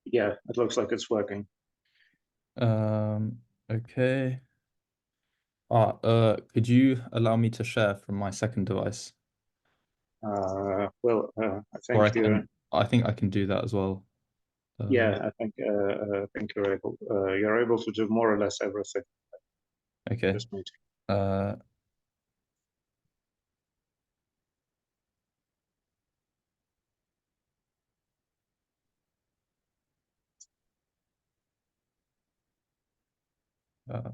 Yeah, it looks like it's working. Okay. Could you allow me to share from my second device? Well, I Or think I think I can do that as well. yeah, I think you're able to do more or less everything. Okay. This meeting. Uh, uh,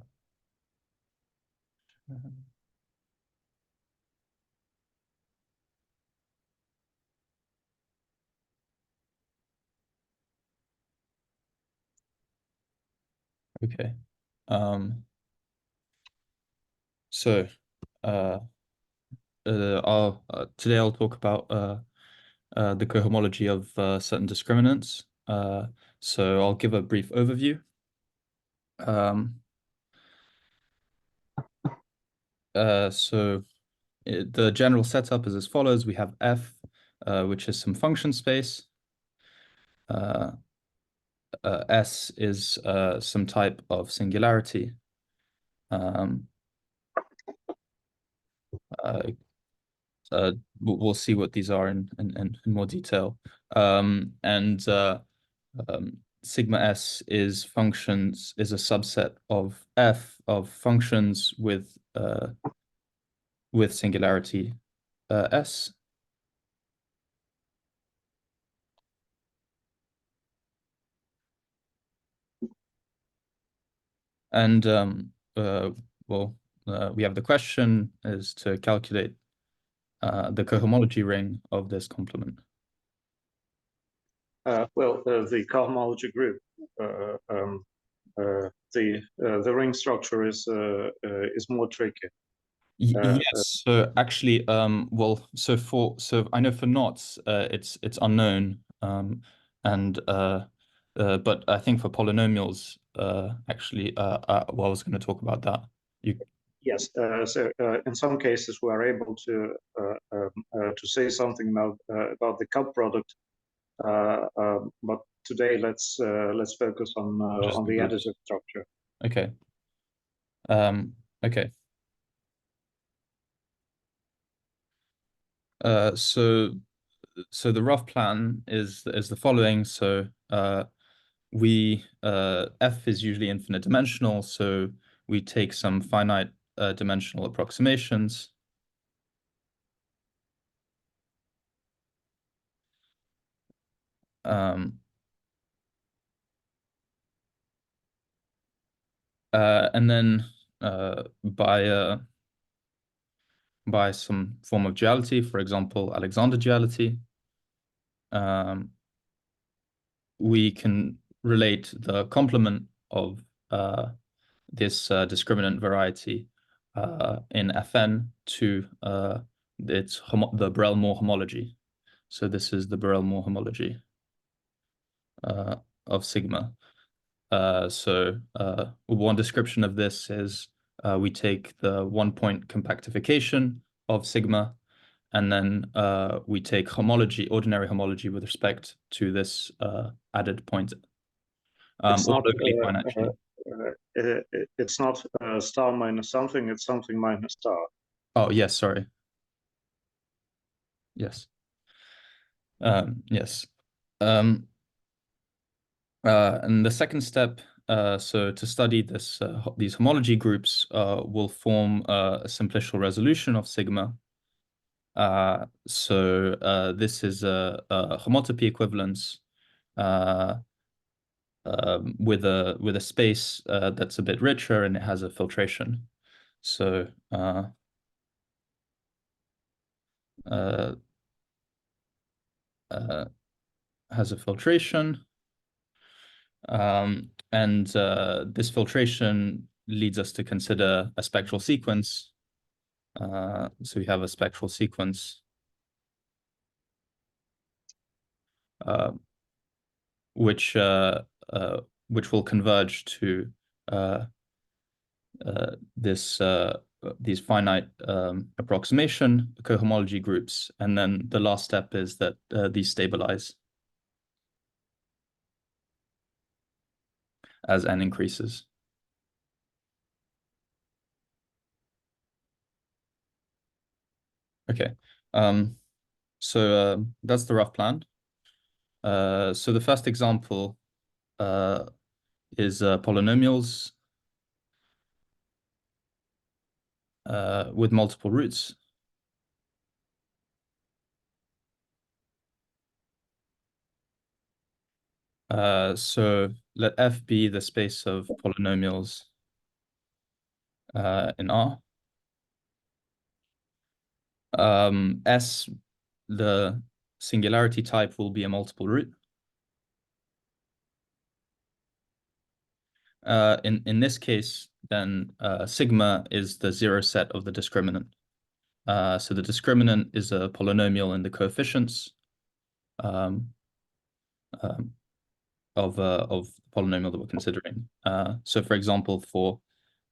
okay. So, uh, today I'll talk about the cohomology of certain discriminants. So I'll give a brief overview. So the general setup is as follows. We have F, which is some function space. S is some type of singularity. We'll see what these are in more detail. Sigma S is a subset of F of functions with singularity S. And we have the question is to calculate the cohomology ring of this complement. The cohomology group, the ring structure is more tricky. Yes. So actually, so I know for knots, it's unknown, but I think for polynomials, actually, I was going to talk about that. Yes. So in some cases, we are able to say something about the cup product, but today let's focus on the additive structure. Okay. Okay. So the rough plan is the following. So F is usually infinite dimensional, so we take some finite dimensional approximations. And then by some form of duality, for example, Alexander duality, we can relate the complement of this discriminant variety in Fn to the Borel-Moore homology. So this is the Borel-Moore homology of sigma. So one description of this is we take the 1-point compactification of sigma, and then we take ordinary homology with respect to this added point. It's not locally fine, actually. It's not star minus something, it's something minus star. Oh, yes, sorry. Yes. Yes. And the second step, so to study these homology groups, will form a simplicial resolution of sigma. This is a homotopy equivalence with a space that's a bit richer, and it has a filtration. So has a filtration, and this filtration leads us to consider a spectral sequence. So we have a spectral sequence which will converge to this these finite approximation cohomology groups, and then the last step is that these stabilize as n increases. Okay, so that's the rough plan. So the first example is polynomials with multiple roots. So let F be the space of polynomials in R. S, the singularity type, will be a multiple root. In this case, then sigma is the zero set of the discriminant. So the discriminant is a polynomial in the coefficients of the polynomial that we're considering. So for example, for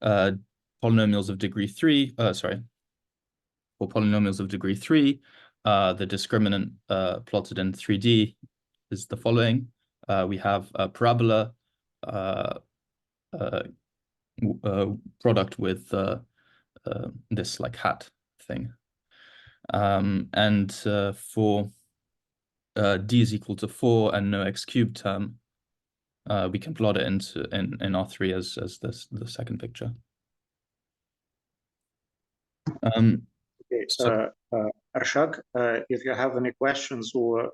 polynomials of degree 3, for polynomials of degree 3, the discriminant plotted in 3D is the following. We have a parabola product with this like hat thing. And for d is equal to 4 and no x cubed term, we can plot it in R3 as the second picture. Okay, so, Arshak, if you have any questions or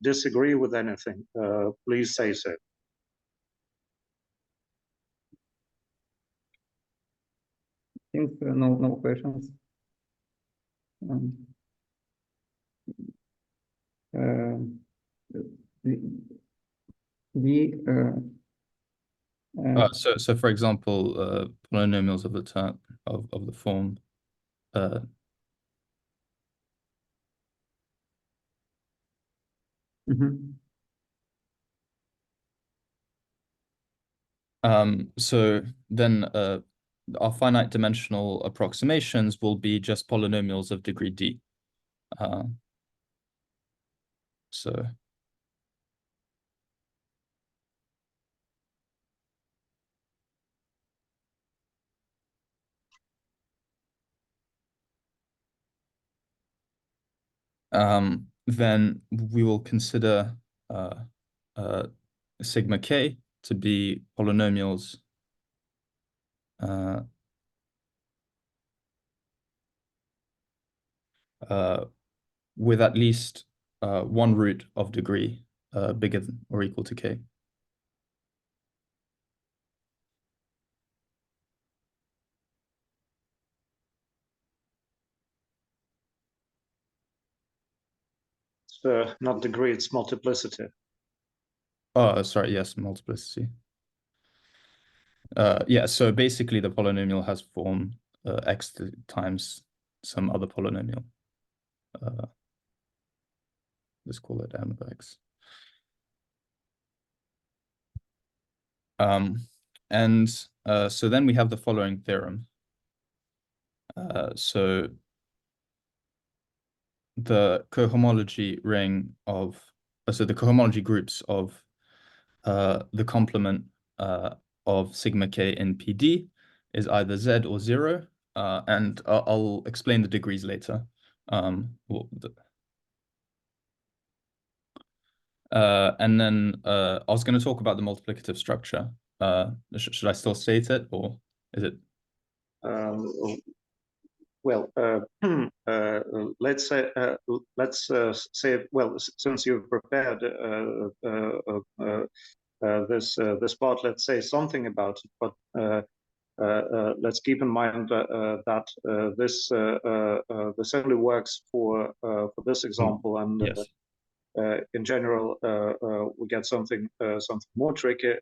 disagree with anything, please say so. I think no questions. So for example, polynomials of the term of the form so then our finite dimensional approximations will be just polynomials of degree d. So then we will consider sigma k to be polynomials with at least one root of degree bigger than or equal to k. Not degree, it's multiplicity. Oh, sorry, yes, multiplicity. Yeah, so basically the polynomial has form x times some other polynomial. Let's call it m of x. So then we have the following theorem. So the cohomology ring of, so the cohomology groups of the complement of sigma k in PD is either Z or 0, and I'll explain the degrees later. And then I was going to talk about the multiplicative structure. Should I still state it, or is it? Well, let's say, well, since you've prepared this part, let's say something about it. But let's keep in mind that this only works for this example, and yes. In general, we get something more tricky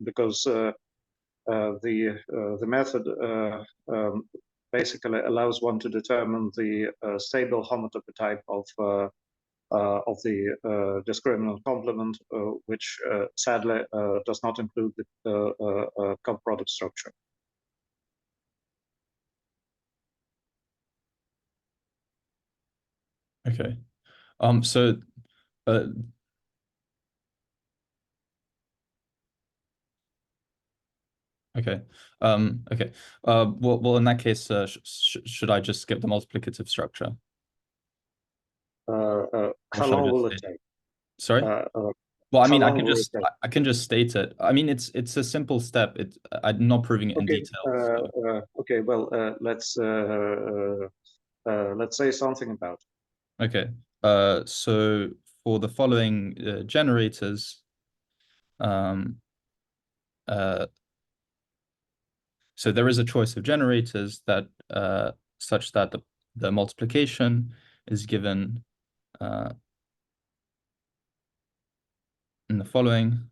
because the method basically allows one to determine the stable homotopy type of the discriminant complement, which sadly does not include the cup product structure. Okay. So okay. Okay. Well, in that case, should I just skip the multiplicative structure? How Or should I long just will it state it? take? Sorry? Well, I How mean, long will it take? I can just state it. I mean, it's a simple step. I'm not proving it in Okay. detail. So. Okay. Well, let's say something about it. Okay. So for the following generators, so there is a choice of generators that such that the multiplication is given in the following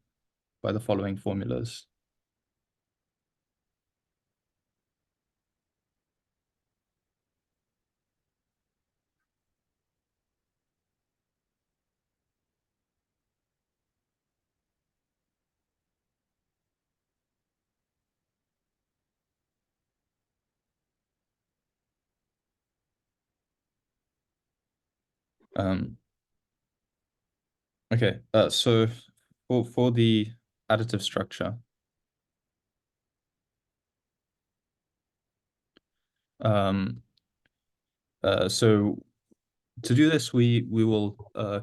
by the following formulas. Okay, so for the additive structure, so to do this, we will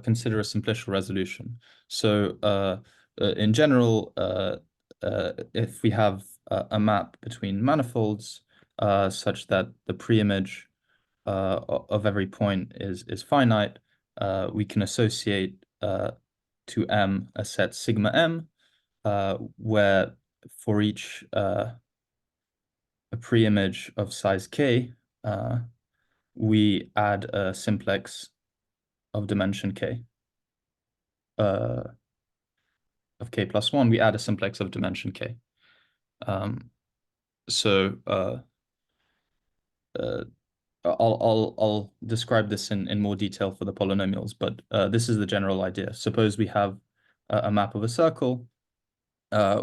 consider a simplicial resolution. So in general, if we have a map between manifolds such that the preimage of every point is finite, we can associate to M a set sigma M, where for each a preimage of size k, we add a simplex of dimension k. Of k plus 1, we add a simplex of dimension k. So I'll describe this in more detail for the polynomials, but this is the general idea. Suppose we have a map of a circle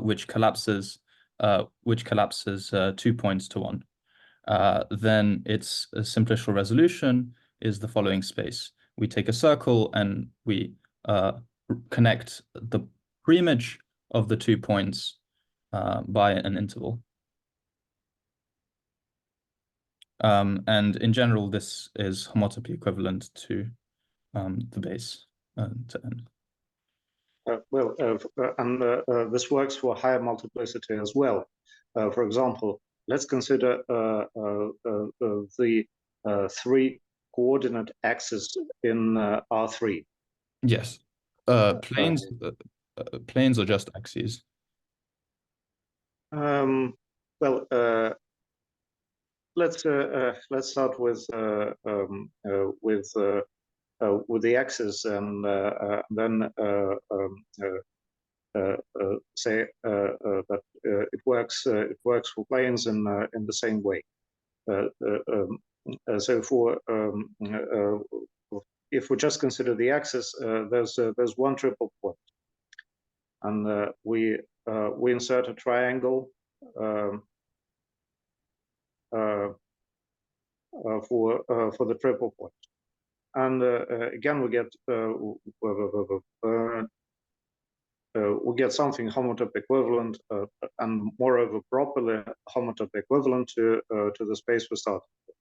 which collapses 2 points to 1. Then its simplicial resolution is the following space. We take a circle and we connect the preimage of the 2 points by an interval. And in general, this is homotopy equivalent to the base to n. This works for higher multiplicity as well. For example, let's consider the 3 coordinate axes in R3. Yes. Planes are just axes. Let's start with the axis, and then say that it works for planes in the same way. So for if we just consider the axis, there's one triple point, and we insert a triangle for the triple point, and again we get something homotopy equivalent, and moreover properly homotopy equivalent to the space we started with.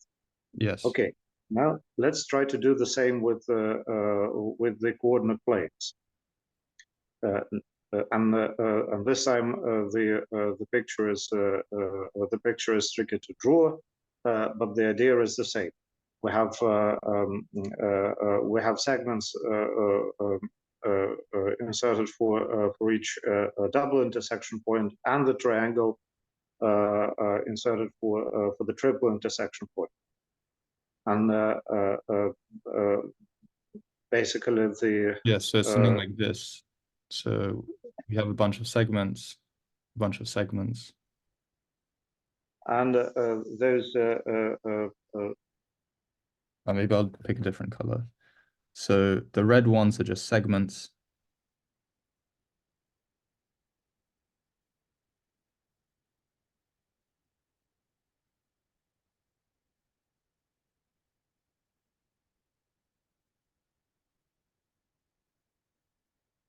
Yes. Okay. Now let's try to do the same with the coordinate planes. And this time the picture is tricky to draw, but the idea is the same. We have segments inserted for each double intersection point, and the triangle inserted for the triple intersection point. And basically yes, so it's something like this. So we have a bunch of segments, and those maybe I'll pick a different color. So the red ones are just segments.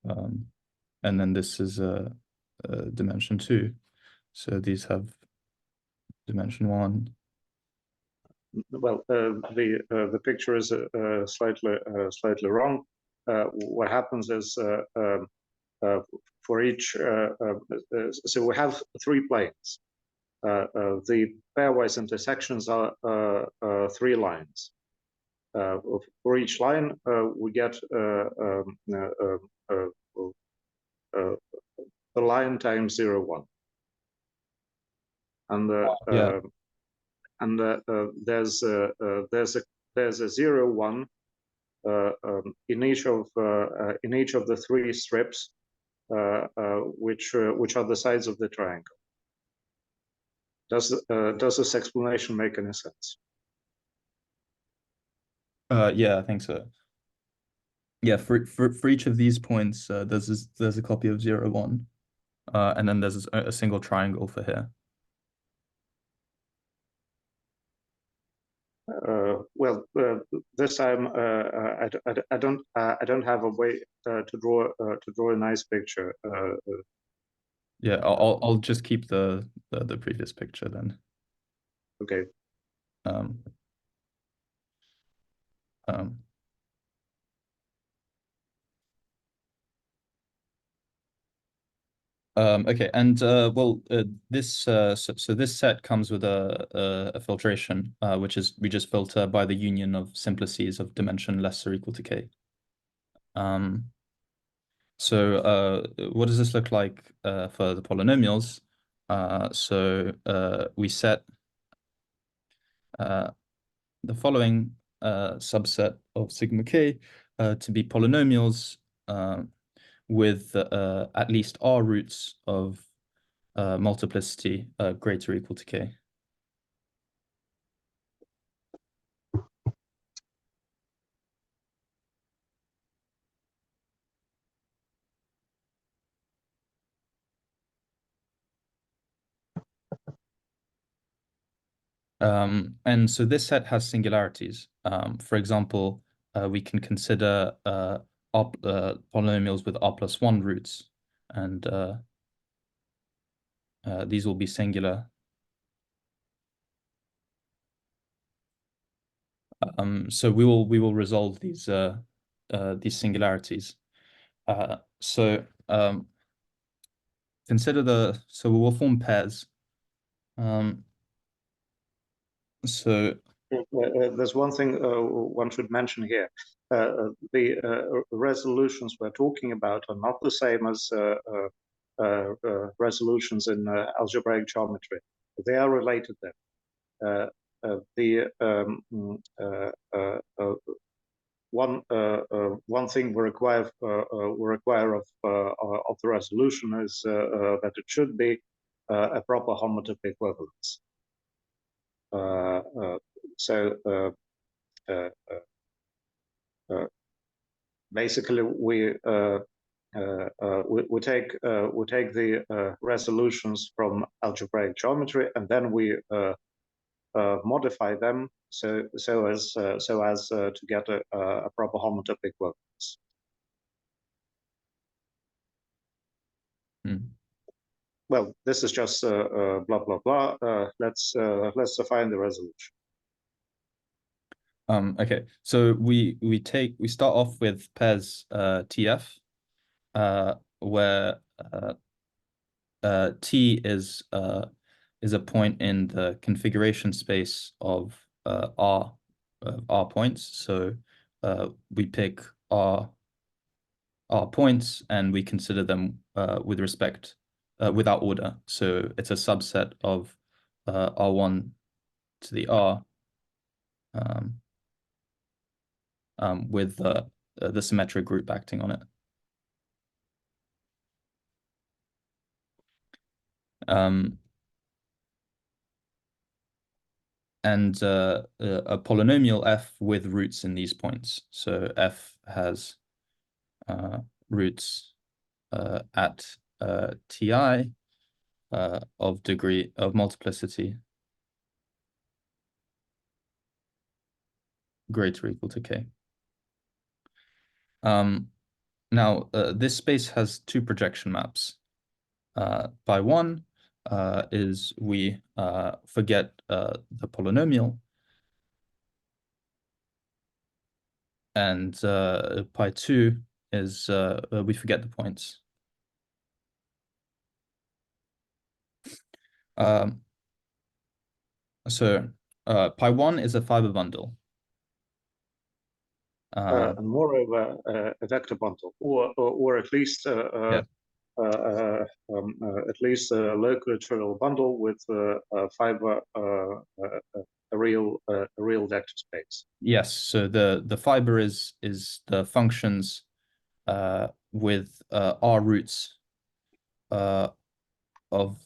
and then this is dimension 2. So these have dimension 1. Well, the picture is slightly wrong. What happens is for each, so we have 3 planes. The pairwise intersections are 3 lines. For each line, we get the line times 0, 1, and there's a 0, 1 in each of the 3 strips, which are the sides of the triangle. Does this explanation make any sense? Yeah, I think so. Yeah, for each of these points, there's a copy of 0, 1, and then there's a single triangle for here. Well, this time I don't have a way to draw a nice picture. Yeah, I'll just keep the previous picture then. Okay. Okay, and this so this set comes with a filtration, which is we just filter by the union of simplices of dimension less or equal to k. So what does this look like for the polynomials? So we set the following subset of sigma k to be polynomials with at least r roots of multiplicity greater or equal to k. And so this set has singularities. For example, we can consider polynomials with r+1 roots, and these will be singular. So we will resolve these singularities. So we will form pairs. So there's one thing one should mention here. The resolutions we're talking about are not the same as resolutions in algebraic geometry. They are related then. One thing we require of the resolution is that it should be a proper homotopy equivalence. So basically, we take the resolutions from algebraic geometry, and then we modify them so as to get a proper homotopy equivalence. Well, this is just blah blah blah. Let's define the resolution. Okay, so we start off with pairs TF, where T is a point in the configuration space of R points. So we pick R points and we consider them with respect without order. So it's a subset of R1 to the R with the symmetric group acting on it. And a polynomial f with roots in these points. So f has roots at ti of degree of multiplicity greater or equal to k. Now, this space has two projection maps. Pi 1 is we forget the polynomial, and pi 2 is we forget the points. So pi 1 is a fiber bundle. And moreover, a vector bundle, or at least Yeah. at least a local bundle with a fiber, a real vector space. Yes. So the fiber is the functions with r roots of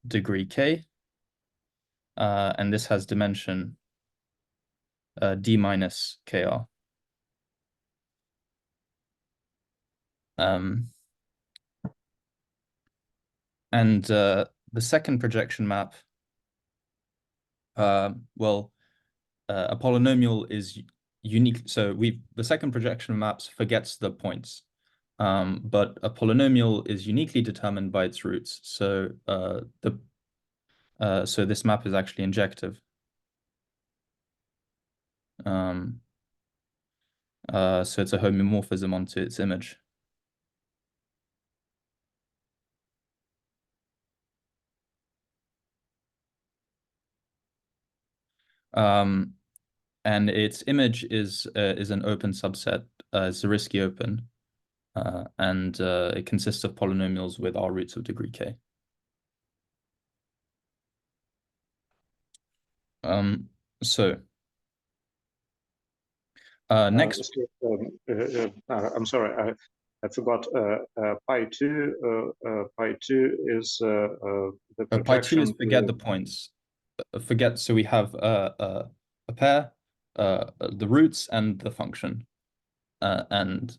degree k, and this has dimension d minus kr. And the second projection map, well, a polynomial is unique. So the second projection maps forgets the points, but a polynomial is uniquely determined by its roots. So so this map is actually injective. So it's a homeomorphism onto its image. And its image is an open subset, Zariski open, and it consists of polynomials with r roots of degree k. So next, I'm sorry, I forgot. Pi 2. Pi 2 is the projection. Pi 2 is forget the points. Forget. So we have a pair, the roots, and the function, and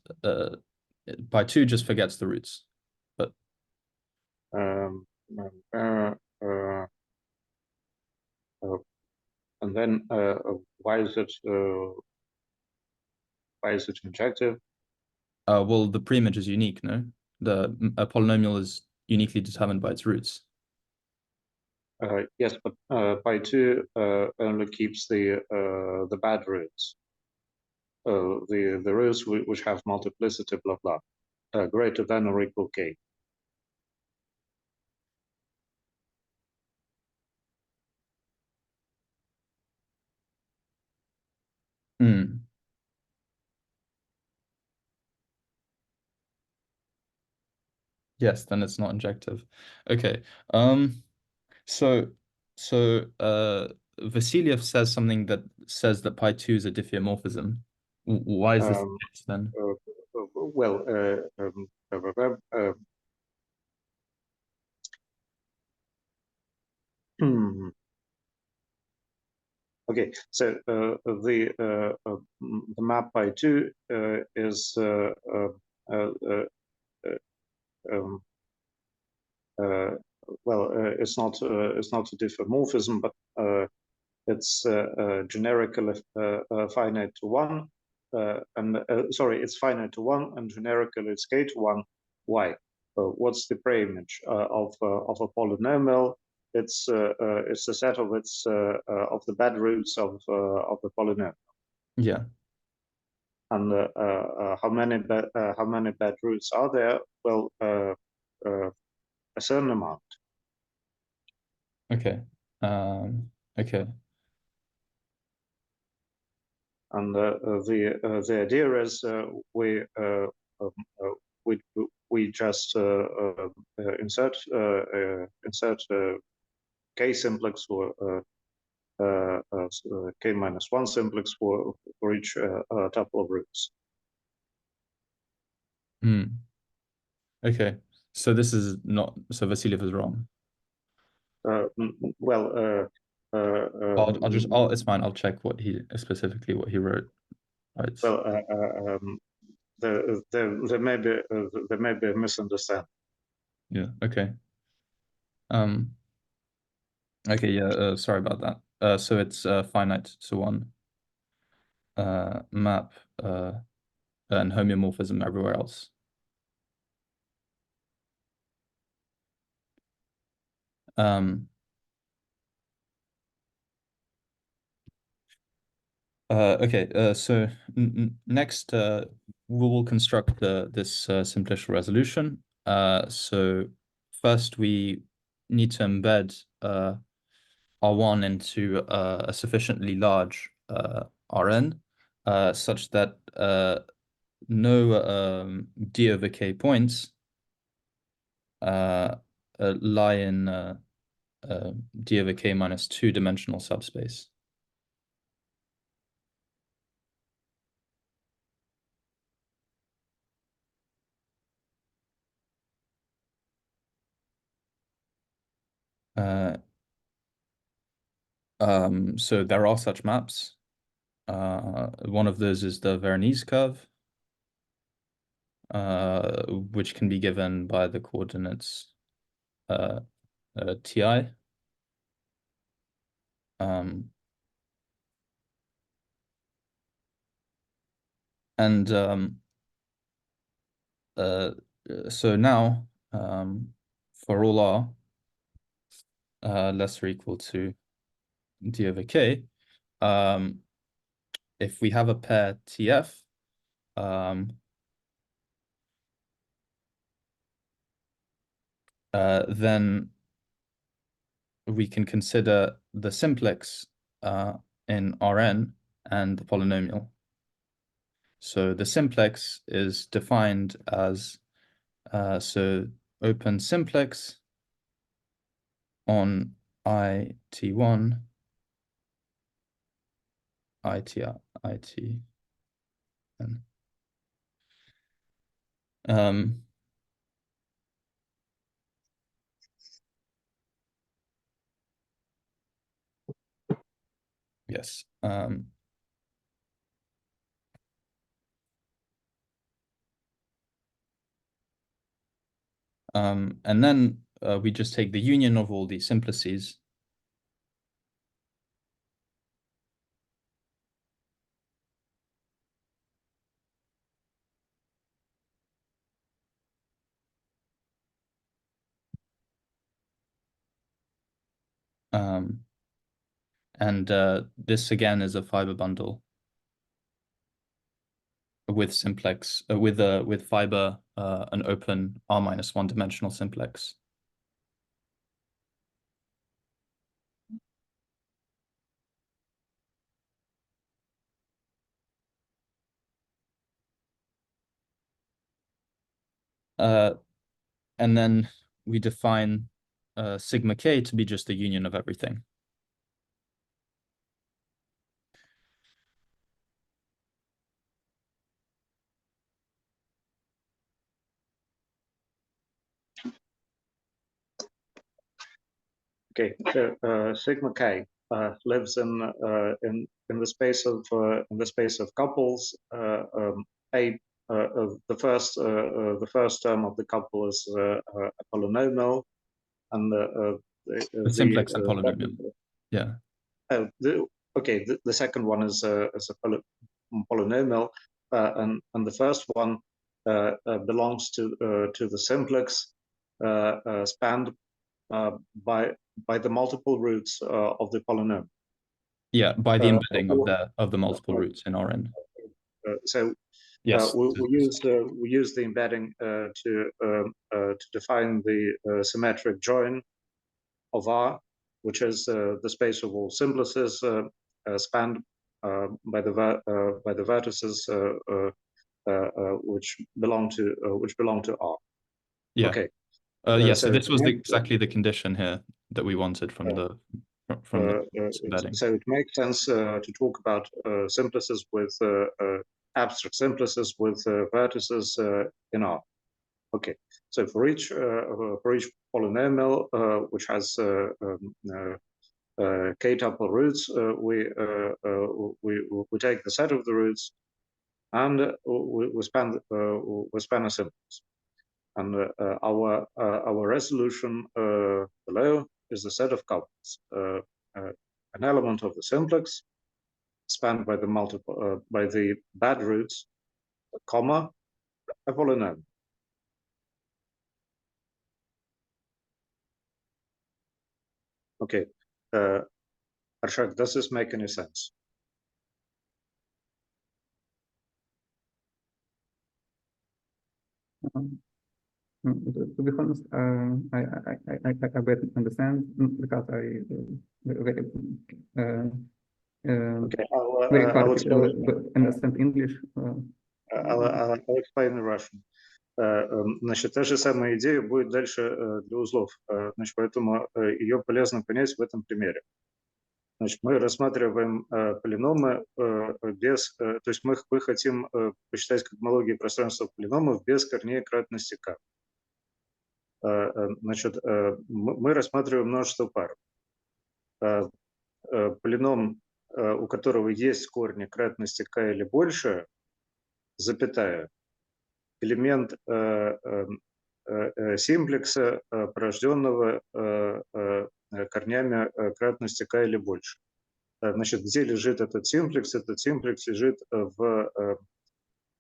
pi 2 just forgets the roots. But and then why is it injective? Well, the preimage is unique, no? A polynomial is uniquely determined by its roots. Yes, but pi 2 only keeps the bad roots, the roots which have multiplicity blah blah greater than or equal k. Yes, then it's not injective. Okay. So Vasiliev says something that says that pi 2 is a diffeomorphism. Why is this the case then? Well, okay, so the map pi 2 is well, it's not a diffeomorphism, but it's generically finite to 1, and sorry, it's finite to 1, and generically it's k to 1. Why? What's the preimage of a polynomial? It's a set of its of the bad roots of the polynomial. Yeah. And how many bad roots are there? Well, a certain amount. Okay. Okay. And the idea is we just insert k simplex or k minus 1 simplex for each tuple of roots. Okay. So this is not. So Vasiliev is wrong. Well, It's fine. I'll check what he specifically what he wrote. Right. Well, there may be a misunderstanding. Yeah. Okay. Okay. Yeah. Sorry about that. So it's finite to 1 map and homeomorphism everywhere else. Okay, so next we will construct this simplicial resolution. So first we need to embed R1 into a sufficiently large Rn such that no d over k points lie in d over k minus 2-dimensional subspace. So there are such maps. One of those is the Veronese curve, which can be given by the coordinates ti. So now for all r less or equal to d over k, if we have a pair TF, then we can consider the simplex in Rn and the polynomial. So the simplex is defined as so open simplex on IT1, ITN. Yes. And then we just take the union of all these simplices. And this again is a fiber bundle with simplex with fiber an open R-1 dimensional simplex. And then we define sigma k to be just the union of everything. Okay, so sigma k lives in the space of couples. The first term of the couple is a polynomial, and The simplex and polynomial. Yeah. Okay, the second one is a polynomial, and the first one belongs to the simplex spanned by the multiple roots of the polynomial. Yeah, by the embedding of the multiple roots in Rn. So yes, we use the embedding to define the symmetric join of R, which is the space of all simplices spanned by the vertices which belong to R. Yeah. Okay. Yeah. So this was exactly the condition here that we wanted from the embedding. So it makes sense to talk about simplices with abstract simplices with vertices in R. Okay. So for each polynomial which has k-tuple roots, we take the set of the roots, and we span a simplex. And our resolution below is the set of couples, an element of the simplex spanned by the bad roots, comma, a polynomial. Okay. Arshak, does this make any sense? To be honest, I better understand because I very Okay, very hard I'll explain. to understand English. I'll explain in Russian. Значит, та же самая идея будет дальше для узлов. Значит, поэтому ее полезно понять в этом примере. Значит, мы рассматриваем полиномы без... То есть мы хотим посчитать когмологию пространства полиномов без корней кратности k. Значит, мы рассматриваем множество пар. Полином, у которого есть корни кратности k или больше, запятая, элемент симплекса, порожденного корнями кратности k или больше. Значит, где лежит этот симплекс? Этот симплекс лежит в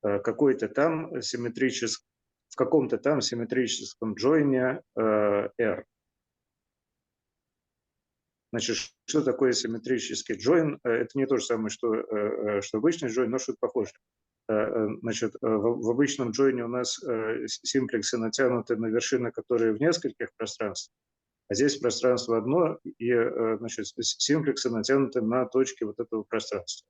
какой-то там симметрическом, в каком-то там симметрическом джойне R. Значит, что такое симметрический джойн? Это не то же самое, что обычный джойн, но что-то похожее. Значит, в обычном джойне у нас симплексы натянуты на вершины, которые в нескольких пространствах, а здесь пространство одно, и значит, симплексы натянуты на точки вот этого пространства.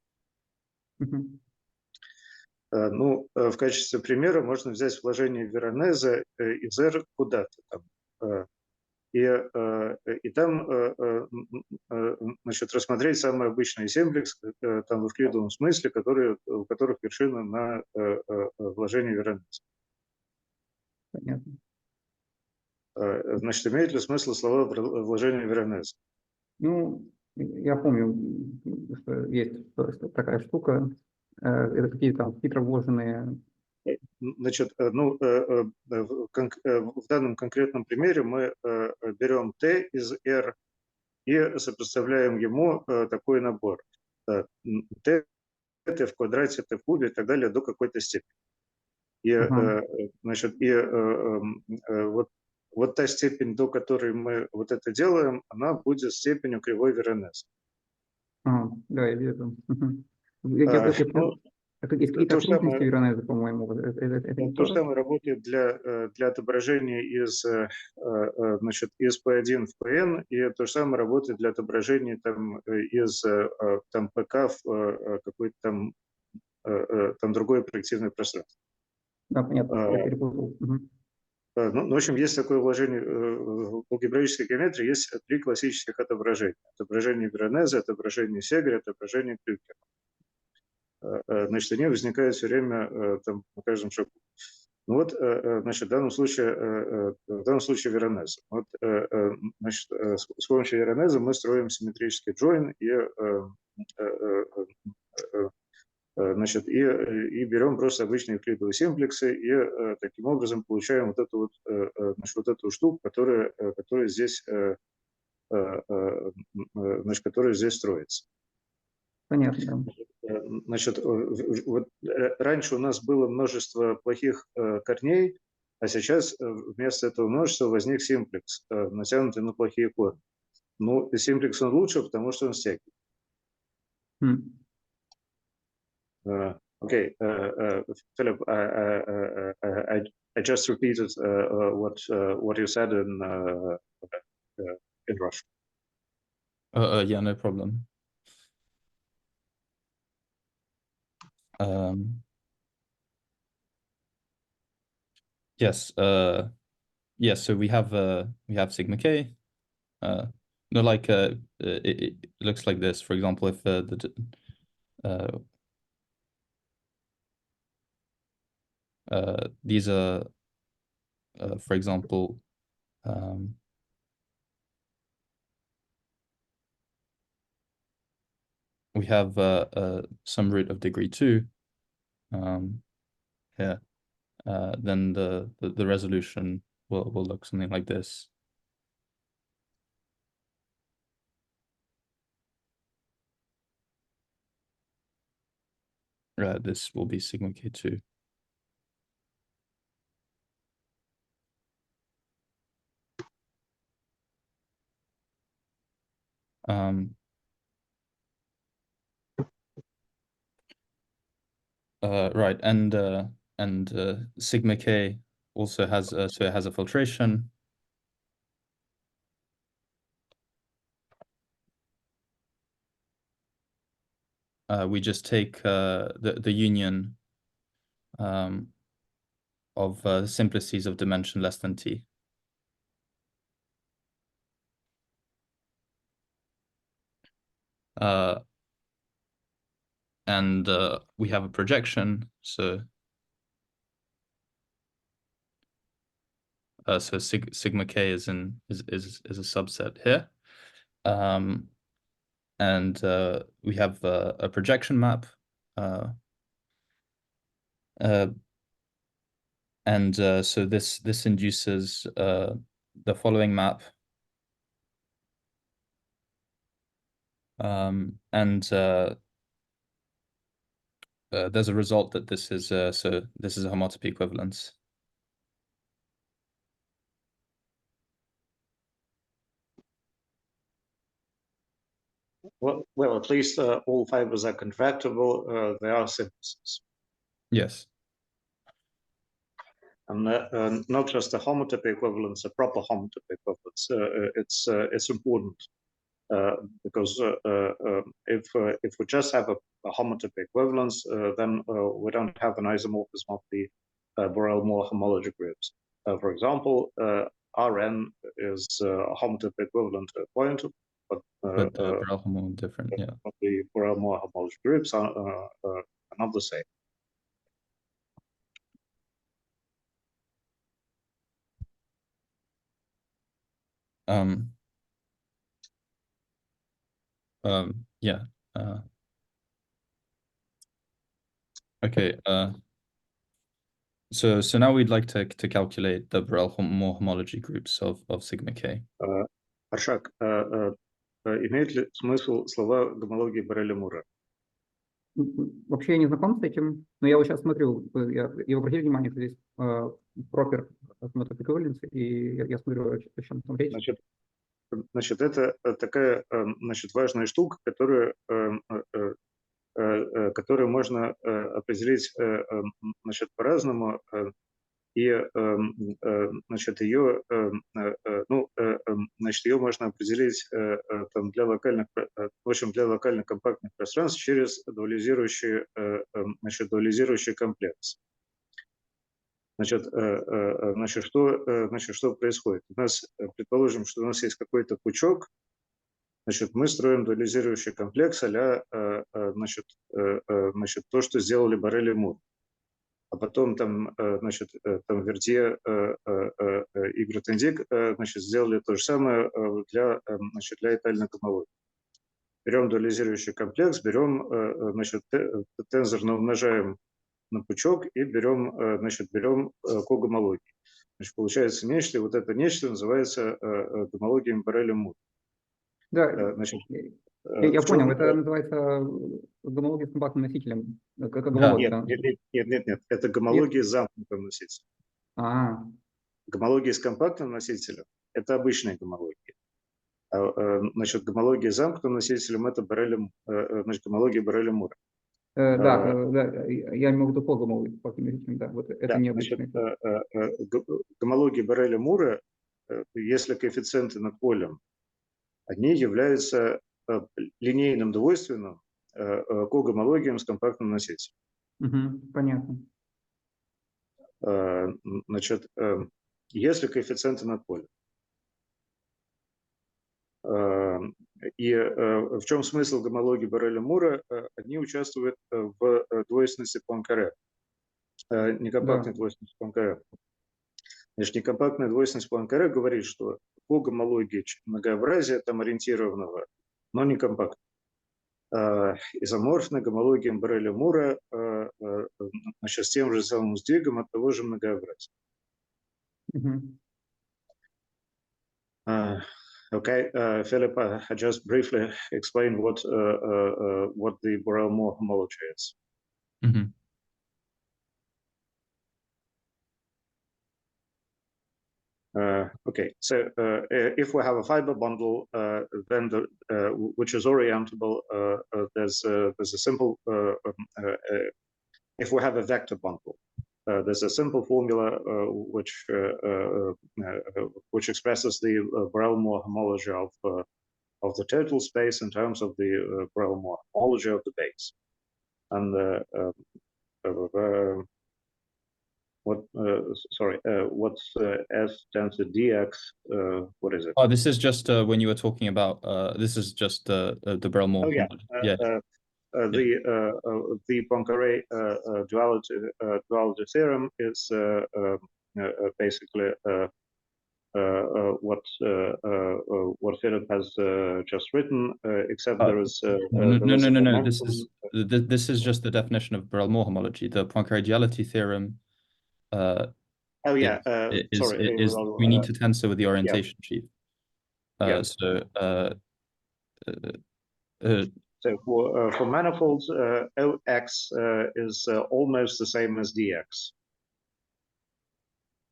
Ну, в качестве примера можно взять вложение Веронезе из R куда-то там. И там, значит, рассмотреть самый обычный симплекс, там в эвклидовом смысле, у которых вершина на вложении Веронезе. Понятно. Значит, имеет ли смысл слова вложение Веронезе? Ну, я помню, что есть такая штука, это какие-то там хитро вложенные. Значит, ну, в данном конкретном примере мы берем t из R и сопоставляем ему такой набор. T в квадрате, t в кубе и так далее до какой-то степени. И, значит, вот та степень, до которой мы вот это делаем, она будет степенью кривой Веронезе. Да, я вижу. Это какие-то окружности Веронезе, по-моему. То же самое работает для отображения значит, из P1 в Pn, и то же самое работает для отображения там, из там, ПК в какое-то там другое проективное пространство. Да, понятно, я перепутал. Ну, в общем, есть такое вложение в алгебраической геометрии, есть три классических отображения. Отображение Веронезе, отображение Сегри, отображение Крюгера. Значит, они возникают все время там, на каждом шагу. Ну вот, значит, в данном случае Веронезе. Вот, значит, с помощью Веронезе мы строим симметрический джойн и, значит, и берем просто обычные евклидовые симплексы и таким образом получаем вот эту значит, вот эту штуку, которая здесь, значит, которая здесь строится. Понятно. Значит, вот раньше у нас было множество плохих корней, а сейчас вместо этого множества возник симплекс, натянутый на плохие корни. Ну, симплекс он лучше, потому что он стягивает. Okay, Philip, I just repeated what you said in Russian. Yeah, no problem. Yes. Yes. So we have sigma k. No, like it looks like this. For example, if these are, for example, we have some root of degree 2. Yeah. Then the resolution will look something like this. This will be sigma k2. Right, and sigma k also has so it has a filtration. We just take the union of simplices of dimension less than t. And we have a projection, so sigma k is a subset here, and we have a projection map, and so this induces the following map, and there's a result that this is so this is a homotopy equivalence. Well, at least all fibers are contractible. They are simplices. Yes. And not just a homotopy equivalence, a proper homotopy equivalence. It's important because if we just have a homotopy equivalence, then we don't have an isomorphism of the Borel-Moore homology groups. For example, Rn is a homotopy equivalent to a point, but Borel-Moore different, yeah. The Borel-Moore homology groups are not the same. Yeah. Okay. So now we'd like to calculate the Borel-Moore homology groups of sigma k. Аршак, имеют ли смысл слова гомологии Борреля-Мура? Вообще я не знаком с этим, но я вот сейчас смотрю, и обратите внимание, что здесь пропер homotopy equivalence, и я смотрю, о чем там речь. Значит, это такая важная штука, которую можно определить по-разному, и ее можно определить для локальных, в общем, для локальных компактных пространств через дуализирующий комплекс. Что происходит? У нас, предположим, что у нас есть какой-то пучок, мы строим дуализирующий комплекс а-ля то, что сделали Боррель и Мур. А потом там Вердье и Гротендик сделали то же самое для этальной гомологии. Берем дуализирующий комплекс, берем тензорно умножаем на пучок и берем когомологию. Получается нечто, и вот это нечто называется гомологией Борреля-Мур. Да, я понял, это называется гомология с компактным носителем. Нет, это гомология с замкнутым носителем. Гомология с компактным носителем – это обычная гомология. Гомология с замкнутым носителем – это гомология Борреля-Мура. Да, я имею в виду когомологию с компактным носителем, да, вот это необычная. Гомология Борреля-Мура, если коэффициенты над полем, они являются линейным двойственным когомологиям с компактным носителем. Понятно. Если коэффициенты над полем. И в чем смысл гомологии Борреля-Мура? Они участвуют в двойственности Пуанкаре, некомпактной двойственности Пуанкаре. Некомпактная двойственность Пуанкаре говорит, что когомология многообразия там ориентированного, но не компактная. Изоморфная гомология Борреля-Мура с тем же самым сдвигом от того же многообразия. Okay, Philip, I just briefly explained what the Borel-Moore homology is. Okay, so if we have a fiber bundle, then which is orientable, there's a simple. If we have a vector bundle, there's a simple formula which expresses the Borel-Moore homology of the total space in terms of the Borel-Moore homology of the base, and what's S tends to dx? What is it? Oh, this is just when you were talking about. This is just the Borel-Moore. Oh yeah, yeah. The Poincare duality theorem is basically what Philip has just written, except there is no. This is just the definition of Borel-Moore homology. The Poincare duality theorem. Oh yeah, we need to tensor with the orientation sheaf. So for manifolds, OX is almost the same as DX,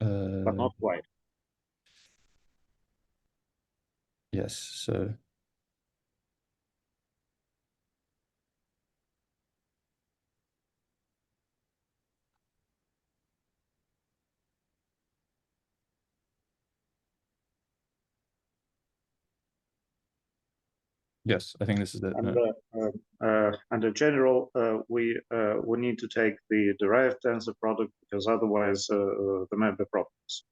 but not quite. Yes, so yes, I think this is it. And in general, we need to take the derived tensor product because otherwise there may be problems.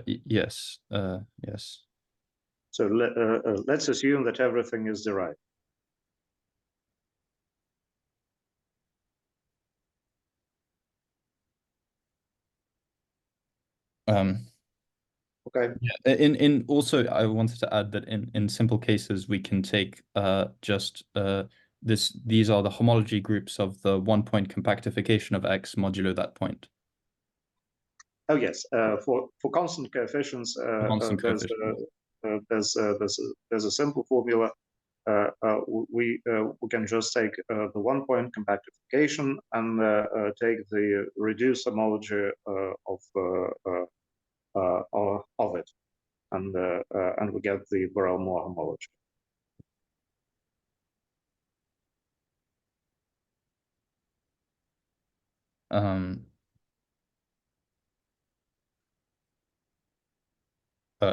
Yes, yes. So let's assume that everything is derived. Okay. Yeah. In also, I wanted to add that in simple cases we can take just these are the homology groups of the 1-point compactification of X modulo that point. Oh yes, for constant coefficients, there's a simple formula. We can just take the 1-point compactification and take the reduced homology of it, and we get the Borel-Moore homology.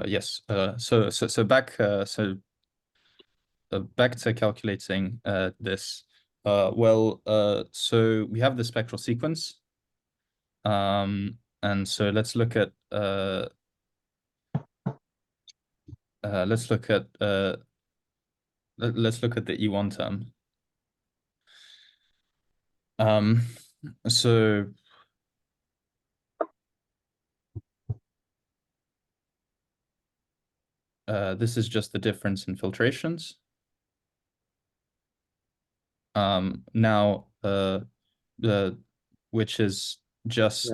Yes. So back back to calculating this. So we have the spectral sequence. And so let's look at the E1 term. So this is just the difference in filtrations. Now which is just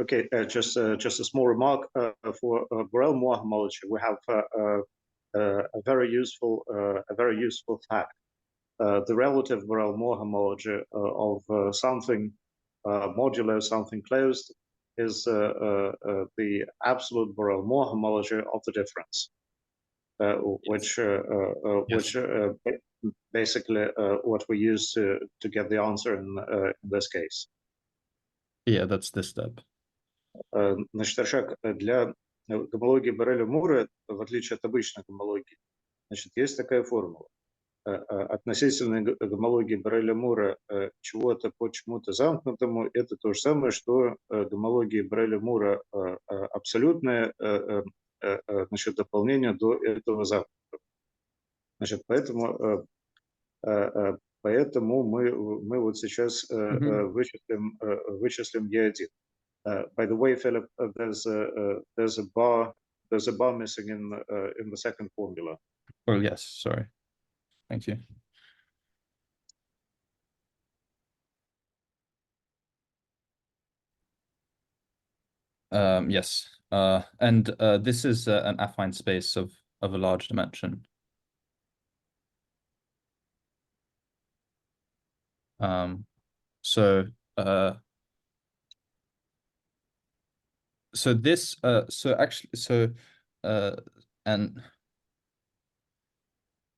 okay. Just a small remark for Borel-Moore homology. We have a very useful fact. The relative Borel-Moore homology of something modulo something closed is the absolute Borel-Moore homology of the difference, which basically what we use to get the answer in this case. Yeah, that's this step. Значит, шаг для гомологии Борреля-Мура, в отличие от обычной гомологии, значит, есть такая формула. Относительно гомологии Борреля-Мура чего-то по чему-то замкнутому, это то же самое, что гомология Борреля-Мура абсолютное, значит, дополнение до этого замкнутого. Значит, поэтому мы вот сейчас вычислим E1. By the way, Philip, there's a bar missing in the second formula. Oh yes, sorry. Thank you. Yes, and this is an affine space of a large dimension. So so this and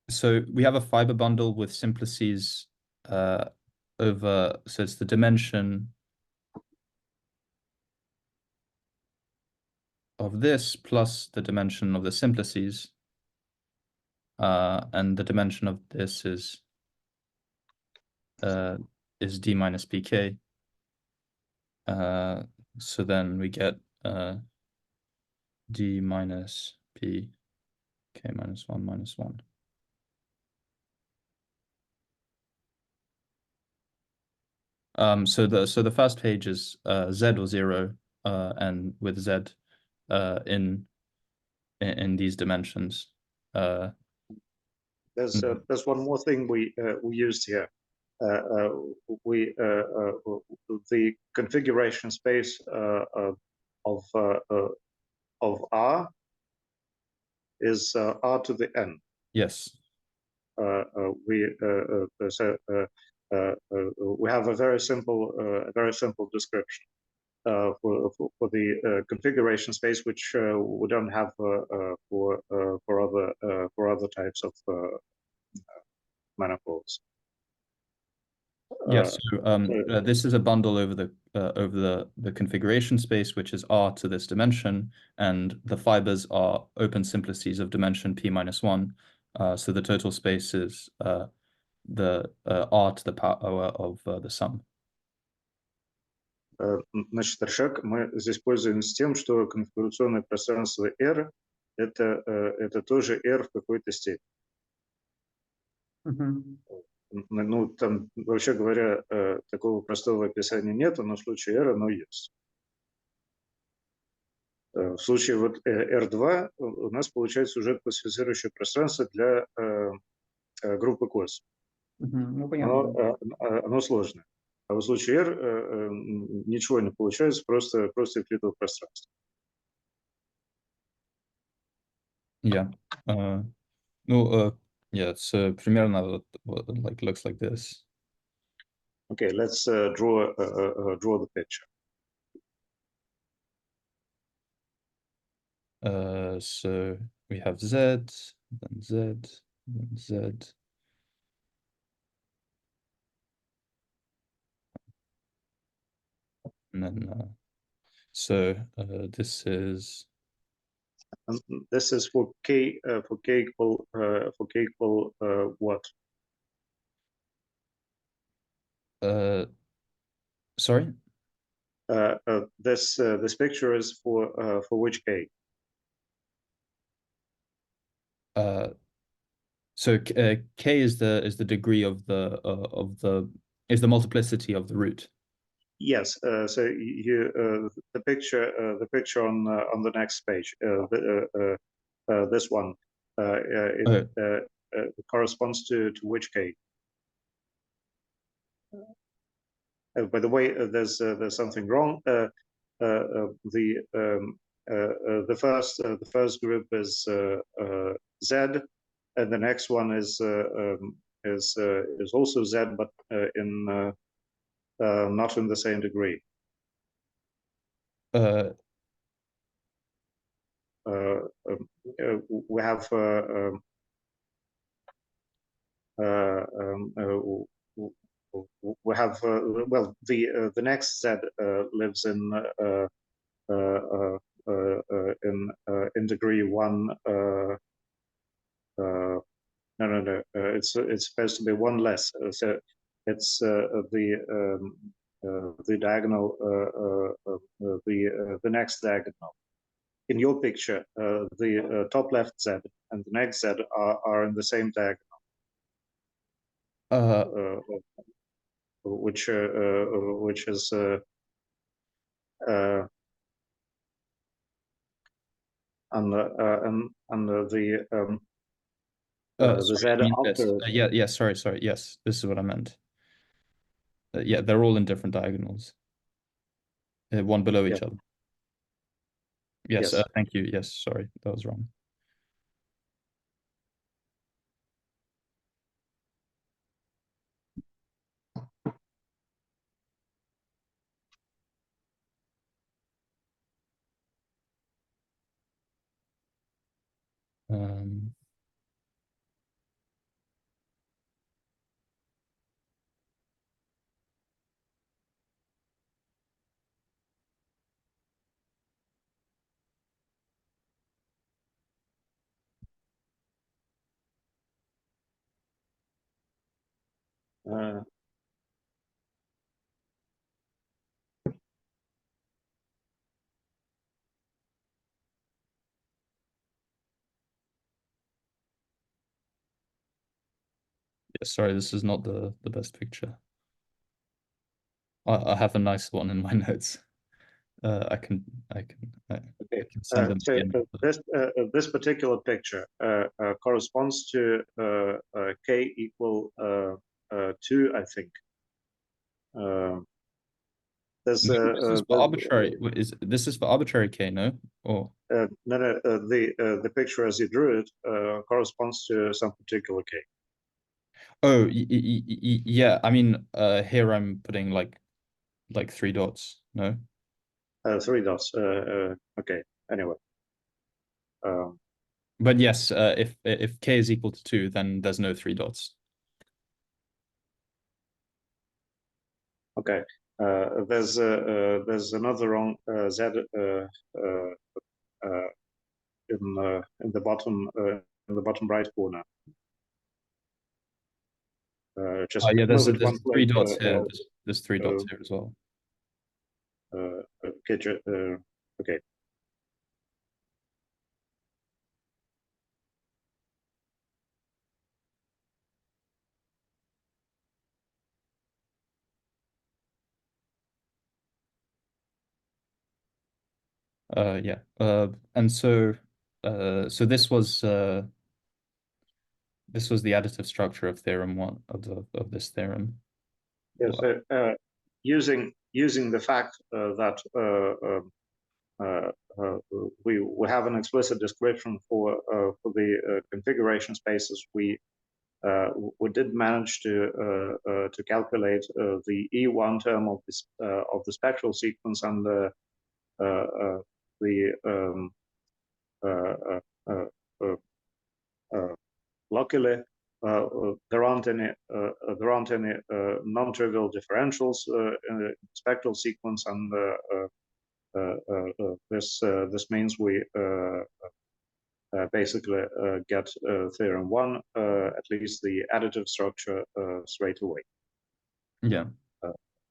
so we have a fiber bundle with simplices over, so it's the dimension of this plus the dimension of the simplices, and the dimension of this is d minus bk. So then we get d minus p k minus 1 minus 1. So the first page is z or 0, and with z in these dimensions. There's one more thing we used here. The configuration space of R is R to the n. Yes. We have a very simple description for the configuration space, which we don't have for other types of manifolds. Yes. So this is a bundle over the configuration space, which is R to this dimension, and the fibers are open simplices of dimension p minus 1. So the total space is the R to the power of the sum. Значит, шаг мы здесь пользуемся тем, что конфигурационное пространство R это тоже R в какой-то степени. Ну, там, вообще говоря, такого простого описания нет, но в случае R оно есть. В случае вот R2 у нас получается уже классифицирующее пространство для группы КОС. Ну, понятно. Оно сложное. А в случае R ничего не получается, просто эвклидово пространство. Yeah. Yeah, it's примерно like looks like this. Okay, let's draw the picture. So we have Z, then Z, then Z. And then this is. And this is for k equal what? Sorry. This picture is for which k? So k is the degree of the is the multiplicity of the root. Yes. So you the picture on the next page. This one. It corresponds to which k? By the way, there's something wrong. The first group is Z, and the next one is also Z, but not in the same degree. We have well, the next Z lives in degree 1. No. It's supposed to be one less. So it's the diagonal, the next diagonal. In your picture, the top left Z and the next Z are in the same diagonal. Which is on the Z after. Sorry. Yes, this is what I meant. Yeah, they're all in different diagonals, one below each other. Yes. Thank you. Yes, sorry, that was wrong. Sorry, this is not the best picture. I have a nice one in my notes. I can send them So again. this particular picture corresponds to k equal 2, I think. This is for arbitrary. This is for arbitrary k, no? Or no, the picture as you drew it corresponds to some particular k. Oh, yeah. I mean, here I'm putting like 3 dots. No. 3 dots. Okay. Anyway. But yes, if k is equal to 2, then there's no 3 dots. Okay. There's another wrong z in the bottom right corner. Just yeah, there's 3 place, dots here. There's 3 dots here as well. Okay. Yeah. And so this was the additive structure of theorem 1 of this theorem. Yes. Using the fact that we have an explicit description for the configuration spaces, we did manage to calculate the E1 term of the spectral sequence and luckily there aren't any non-trivial differentials in the spectral sequence, and this means we basically get theorem 1, at least the additive structure, straight away. Yeah.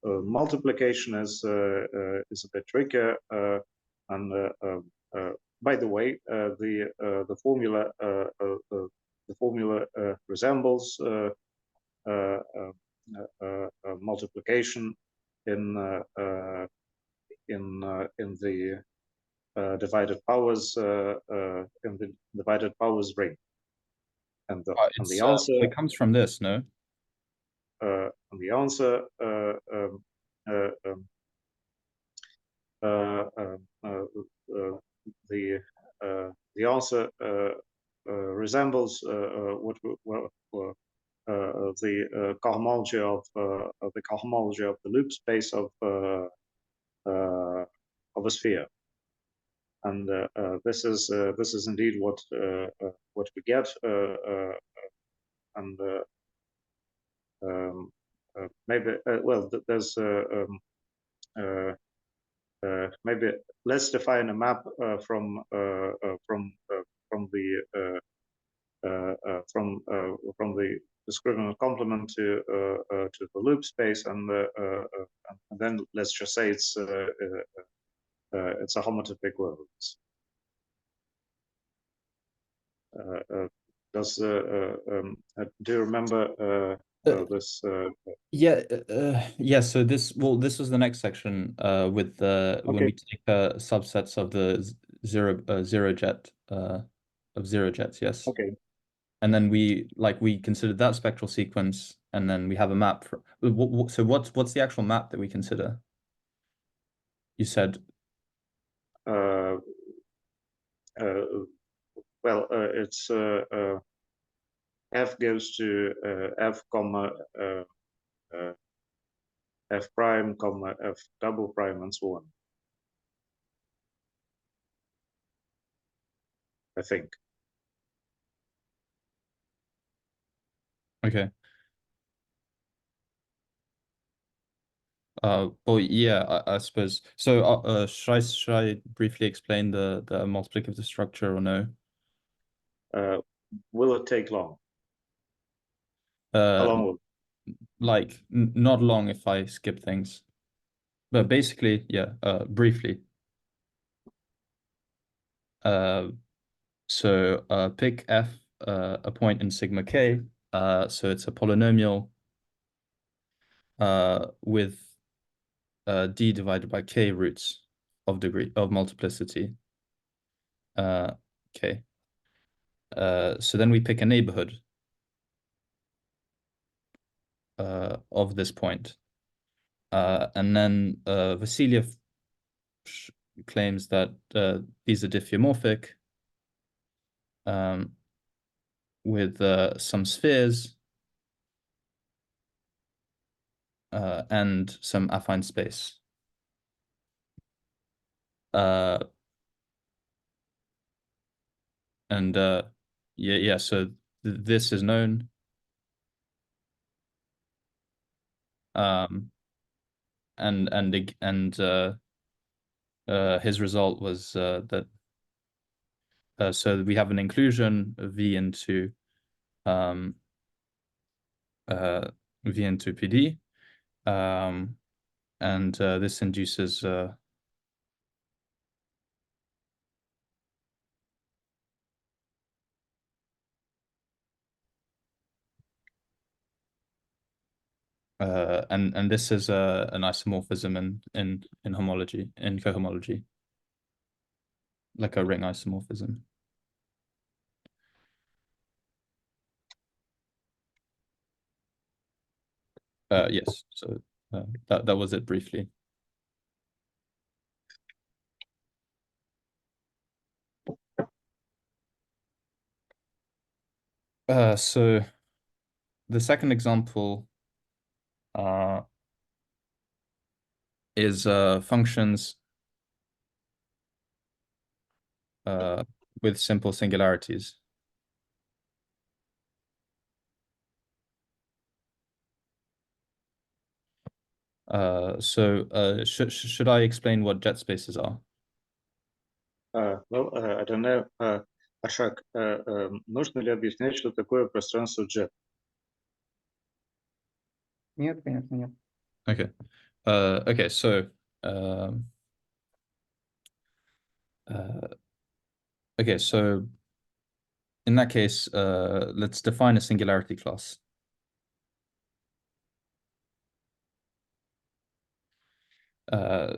Multiplication is a bit trickier, and by the way, the formula resembles multiplication in the divided powers ring, and the answer it comes from this, no? And the answer the answer resembles what the cohomology of the loop space of a sphere, and this is indeed what we get, and maybe well, there's maybe let's define a map from the discriminant complement to the loop space, and then let's just say it's a homotype equivalence. Do you remember this? Yeah. So this was the next section with the when we take subsets of the zero jet of zero jets. Yes. Okay. And then we considered that spectral sequence, and then we have a map for. So what's the actual map that we consider? You said. Well, it's f goes to f comma f prime comma f double prime and so on, I think. Okay. Well, yeah, I suppose. So, should I briefly explain the multiplicative structure or no? Will it take long? How long will it? Like not long if I skip things, but basically, yeah, briefly. So pick f, a point in sigma k. So it's a polynomial with d divided by k roots of degree of multiplicity. Okay. So then we pick a neighborhood of this point. And then Vasiliev claims that these are diffeomorphic with some spheres and some affine space. And yeah, so this is known. And his result was that so we have an inclusion of V into PD, and this induces and this is an isomorphism in homology, in cohomology, like a ring isomorphism. Yes, so that was it briefly. So the second example is functions with simple singularities. So should I explain what jet spaces are? Well, I don't know. Ашак, нужно ли объяснять, что такое пространство J? Нет, конечно, нет. Okay. Okay, so okay, so in that case, let's define a singularity class.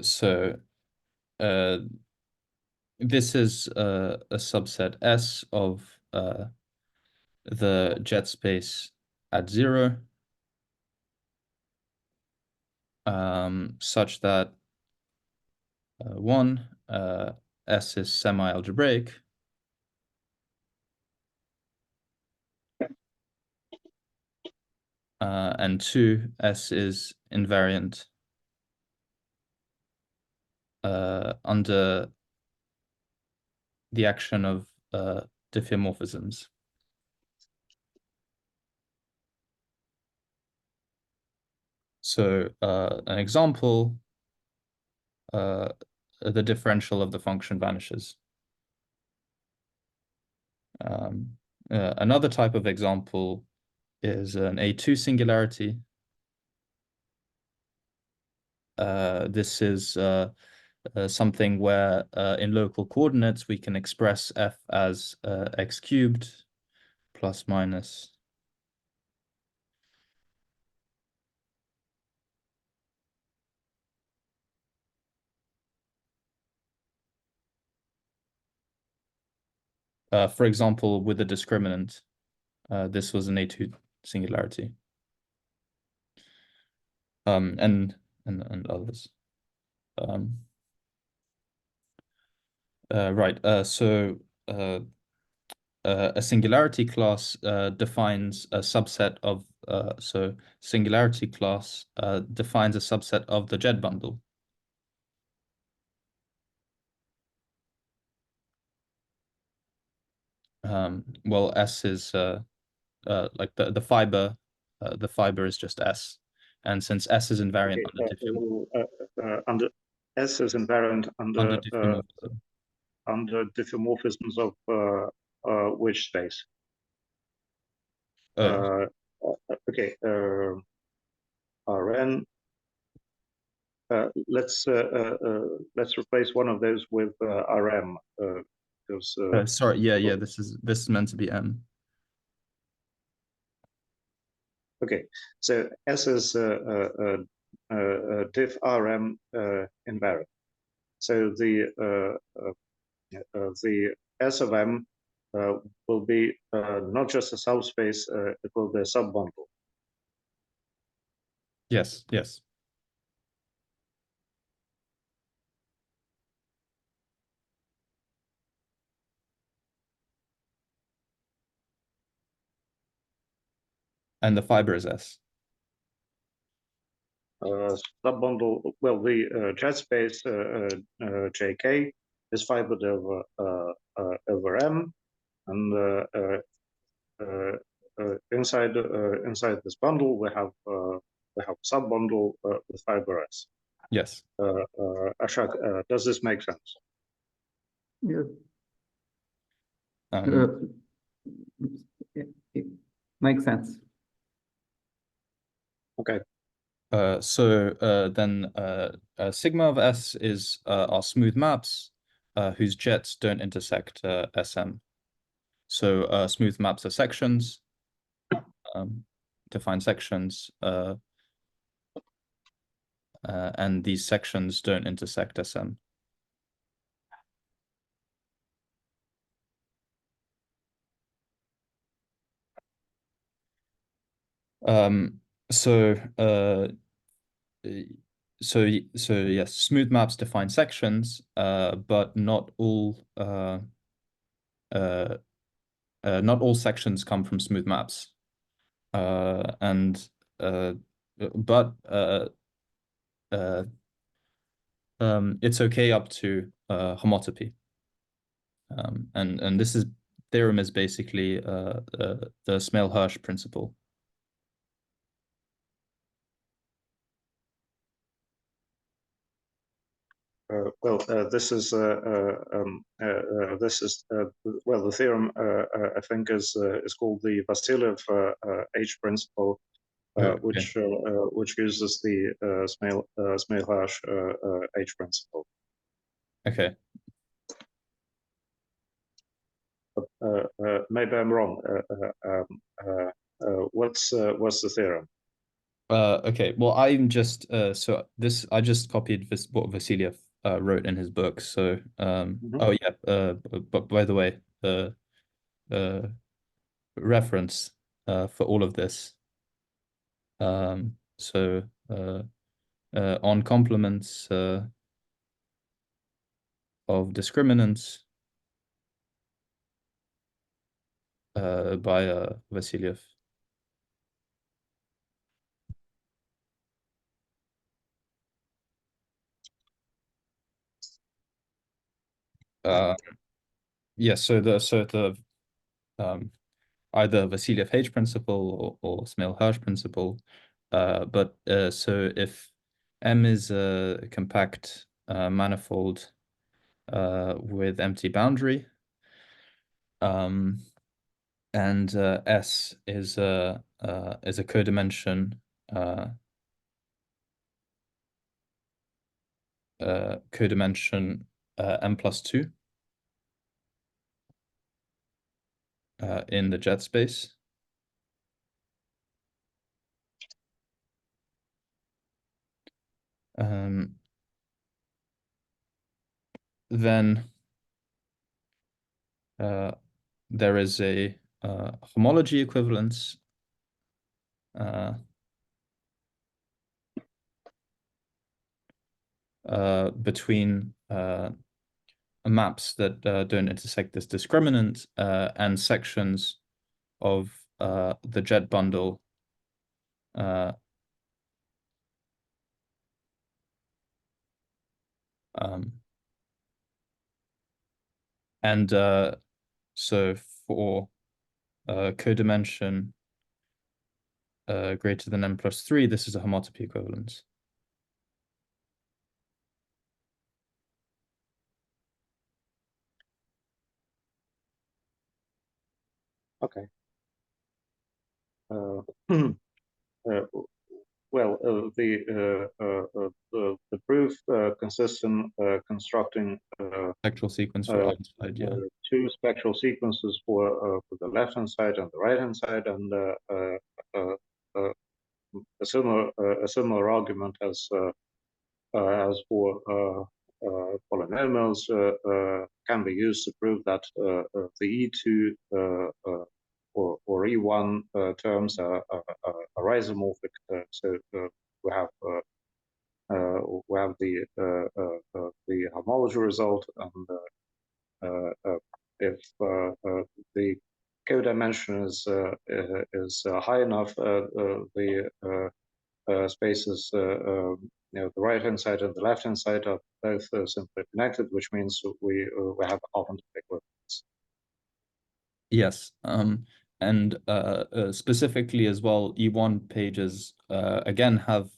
So this is a subset S of the jet space at 0, such that 1, S is semi-algebraic, and 2, S is invariant under the action of diffeomorphisms. So an example, the differential of the function vanishes. Another type of example is an A2 singularity. This is something where in local coordinates we can express f as x cubed plus minus for example, with a discriminant, this was an A2 singularity, and others. Right. So a singularity class defines a subset of so singularity class defines a subset of the jet bundle. Well, S is like the fiber is just S, and since S is invariant under S is invariant under diffeomorphism. Under diffeomorphisms of which space? Okay, Rn. Let's replace one of those with Rm because. Sorry, yeah. This is meant to be M. Okay, so S is diff Rm invariant. So the S of M will be not just a subspace; it will be a subbundle. Yes. And the fiber is S. Subbundle, well, the jet space JK is fibered over M, and inside this bundle we have subbundle with fiber S. Yes. Ashok, does this make sense? Yeah. It makes sense. Okay. So then sigma of S is our smooth maps whose jets don't intersect SM. So smooth maps are sections, define sections, and these sections don't intersect SM. So yes, smooth maps define sections, but not all sections come from smooth maps, it's okay up to homotopy, and this theorem is basically the Smale-Hirsch principle. This is well, the theorem I think is called the Vasiliev H principle, Okay. which uses the Smale-Hirsch H principle. Okay. Maybe I'm wrong. What's the theorem? Okay. Well, I'm just I just copied what Vasiliev wrote in his book. So oh yeah. But by the way, the reference for all of this. So on complements of discriminants by Vasiliev. Yes, so the either Vasiliev H principle or Smale-Hirsch principle, but so if M is a compact manifold with empty boundary, and S is a codimension M+2 in the jet space. Then there is a homology equivalence between maps that don't intersect this discriminant and sections of the jet bundle and so for codimension greater than n+3, this is a homotopy equivalence. Okay. Well, the proof consists in constructing Spectral sequence for either side, yeah. two spectral sequences for the left-hand side and the right-hand side, and a similar argument as for polynomials can be used to prove that the E2 or E1 terms are isomorphic. So we have the homology result, and if the codimension is high enough, the spaces, the right-hand side and the left-hand side are both simply connected, which means we have often equivalence. Yes, and specifically as well, E1 pages again have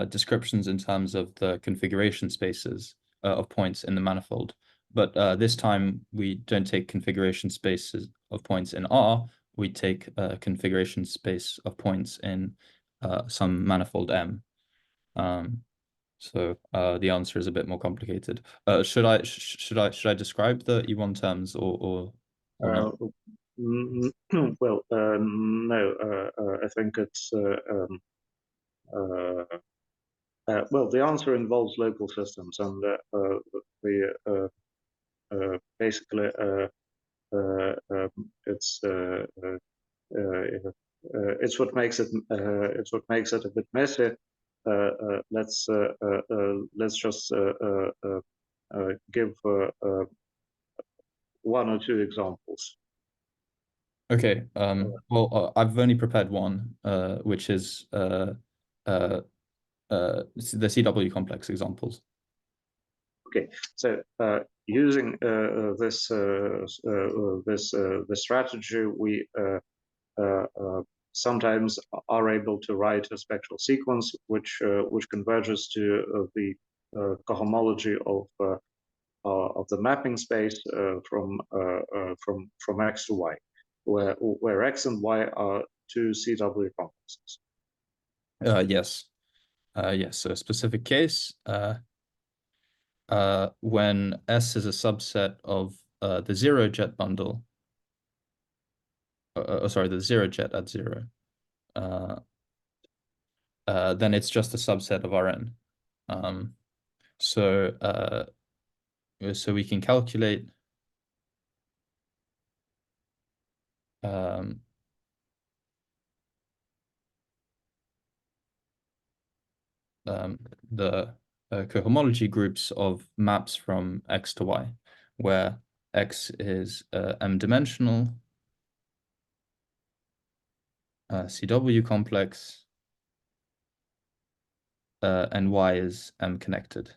descriptions in terms of the configuration spaces of points in the manifold. But this time we don't take configuration spaces of points in R, we take a configuration space of points in some manifold M. So the answer is a bit more complicated. Should I describe the E1 terms or not? Well, no, I think it's well, the answer involves local systems, and basically it's what makes it a bit messy. Let's just give one or two examples. Okay. Well, I've only prepared one, which is the CW complex examples. Okay, so using this strategy, we sometimes are able to write a spectral sequence which converges to the cohomology of the mapping space from X to Y, where X and Y are two CW complexes. Yes. Yes. So a specific case when S is a subset of the zero jet bundle. Sorry, the zero jet at zero. Then it's just a subset of Rn. So we can calculate the cohomology groups of maps from X to Y, where X is m-dimensional, CW complex, and Y is m-connected.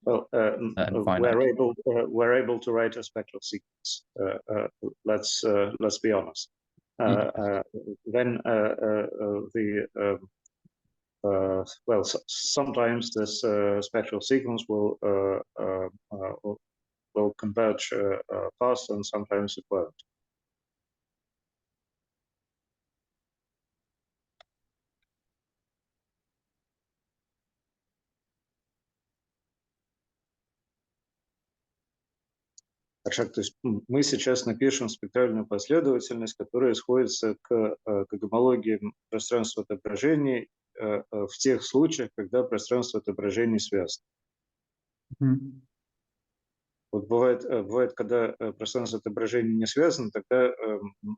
Well, we're able to write a spectral sequence. Let's be honest. Then well, sometimes this spectral sequence will converge fast, and sometimes it won't. То есть мы сейчас напишем спектральную последовательность, которая сходится к гомологии пространства отображений в тех случаях, когда пространство отображений связано. Вот бывает, когда пространство отображений не связано, тогда,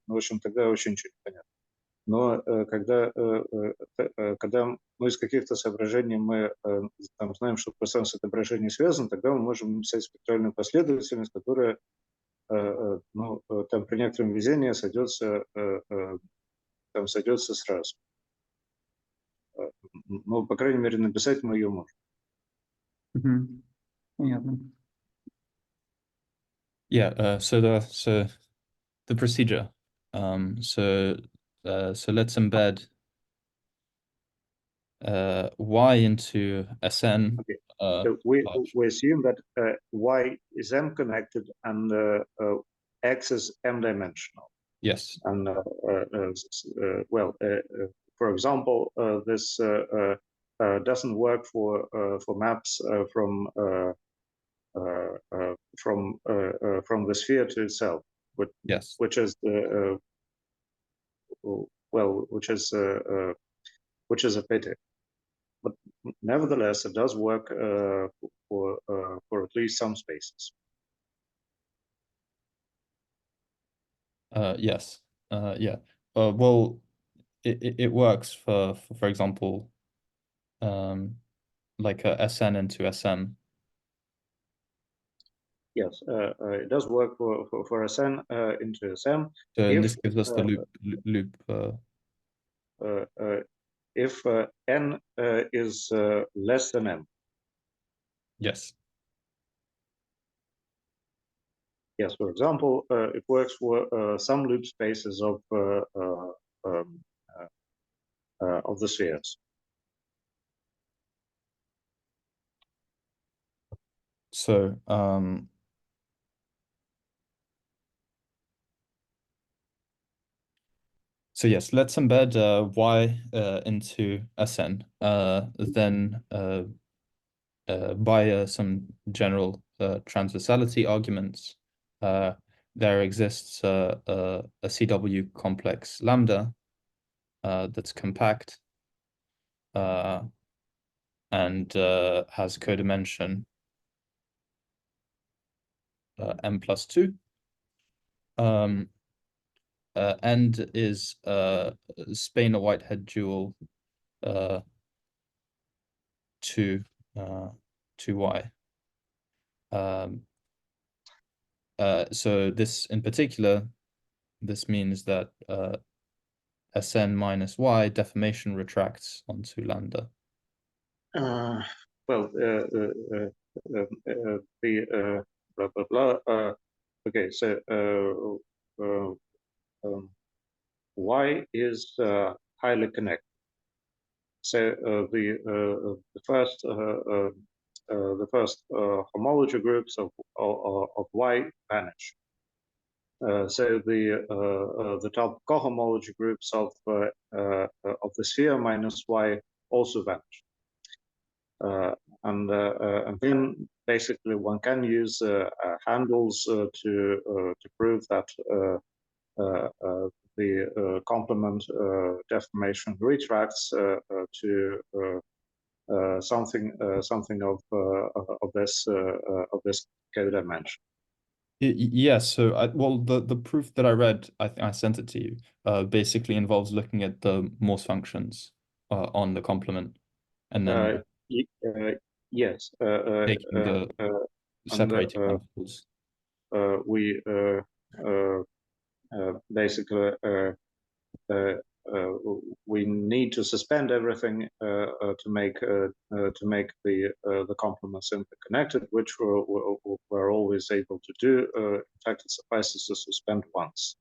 в общем, тогда очень ничего не понятно. Но когда мы из каких-то соображений мы там знаем, что пространство отображений связано, тогда мы можем написать спектральную последовательность, которая ну, там при некотором везении сойдется сразу. Ну, по крайней мере, написать мы ее можем. Понятно. Yeah, so the procedure. So let's embed y into Sn. Okay. So we assume that y is m-connected and x is m-dimensional. Yes. And for example, this doesn't work for maps from the sphere to itself, Yes. which is which is a pity. But nevertheless, it does work for at least some spaces. Yes. Yeah. Well, it works for example, like a Sn into Sm. Yes, it does work for Sn into Sm. And this gives us the loop. If n is less than m. Yes. Yes, for example, it works for some loop spaces of the spheres. So so yes, let's embed y into Sn. Then by some general transversality arguments, there exists a CW complex lambda that's compact and has codimension m+2. And is Spener-Whitehead dual to y. So this in particular, this means that Sn minus y deformation retracts onto lambda. Blah blah blah. Okay, so y is highly connected. So the first homology groups of y vanish. So the top cohomology groups of the sphere minus y also vanish. And then basically one can use handles to prove that the complement deformation retracts to something of this codimension. Yes, so well, the proof that I read, I sent it to you, basically involves looking at the Morse functions on the complement, and then yes, taking the separating handles. We basically we need to suspend everything to make the complements interconnected, which we're always able to do. In fact, it suffices to suspend once.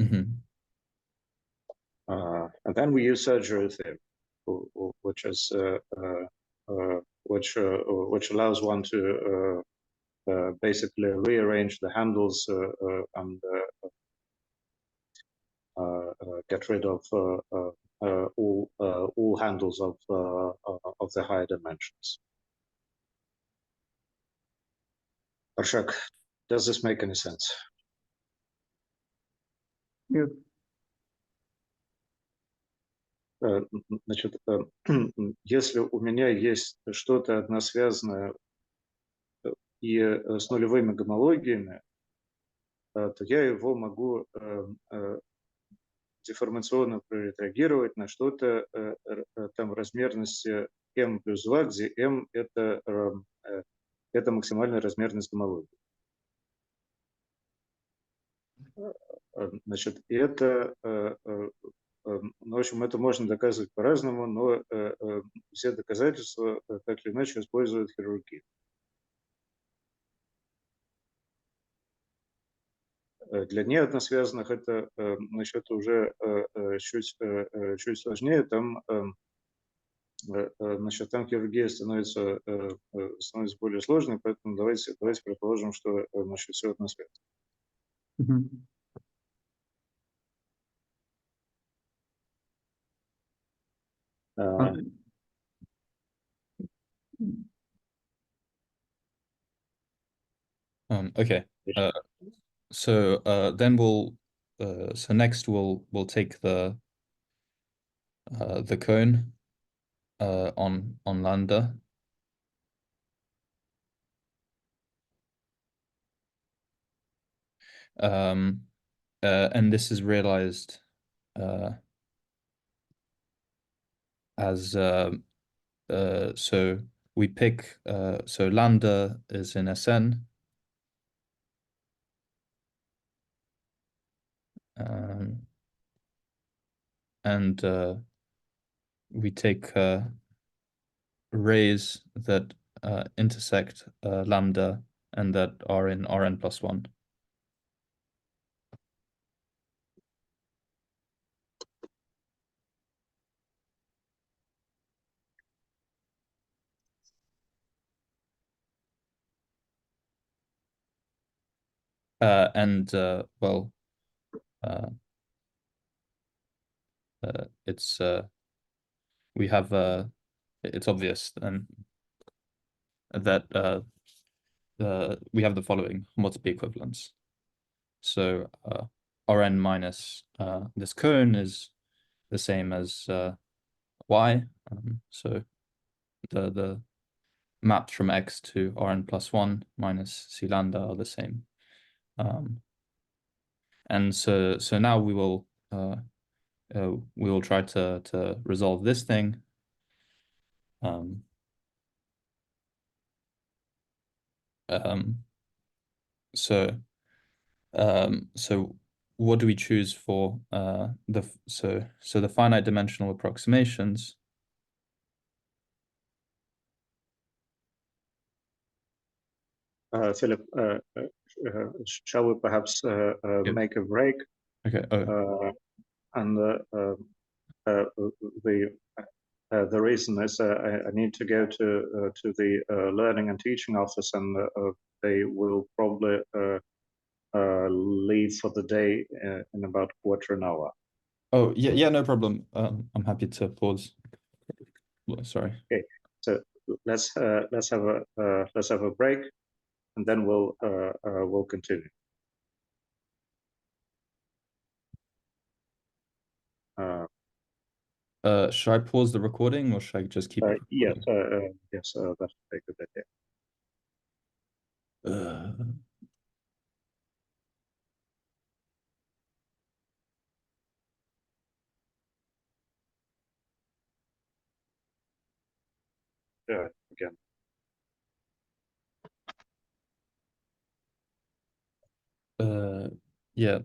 Mm-hmm. And then we use surgery theory, which is which allows one to basically rearrange the handles and get rid of all handles of the higher dimensions. Arshak, does this make any sense? Нет. Значит, если у меня есть что-то односвязанное и с нулевыми гомологиями, то я его могу деформационно проретрагировать на что-то там размерности m плюс 2, где m это максимальная размерность гомологии. Значит, это, в общем, это можно доказывать по-разному, но все доказательства так или иначе используют хирургию. Для неодносвязанных это, значит, уже чуть сложнее. Там, значит, там хирургия становится более сложной, поэтому давайте предположим, что, значит, все односвязано. Мгм. А, Okay. So then so next we'll take the cone on lambda. And this is realized as so we pick so lambda is in Sn. And we take rays that intersect lambda and that are in Rn+1. And well, it's we have it's obvious then that we have the following homotopy equivalence. So Rn minus this cone is the same as y. So the maps from x to Rn+1 minus c lambda are the same. And so now we will try to resolve this thing. So what do we choose for the finite dimensional approximations? Philip, shall we perhaps make a break? Okay. And the reason is I need to go to the learning and teaching office, and they will probably leave for the day in about quarter an hour. Oh yeah, no problem. I'm happy to pause. Sorry. Okay, so let's have a break, and then we'll continue. Should I pause the recording or should I just keep it? Yes, that's a good idea. Again. Yeah.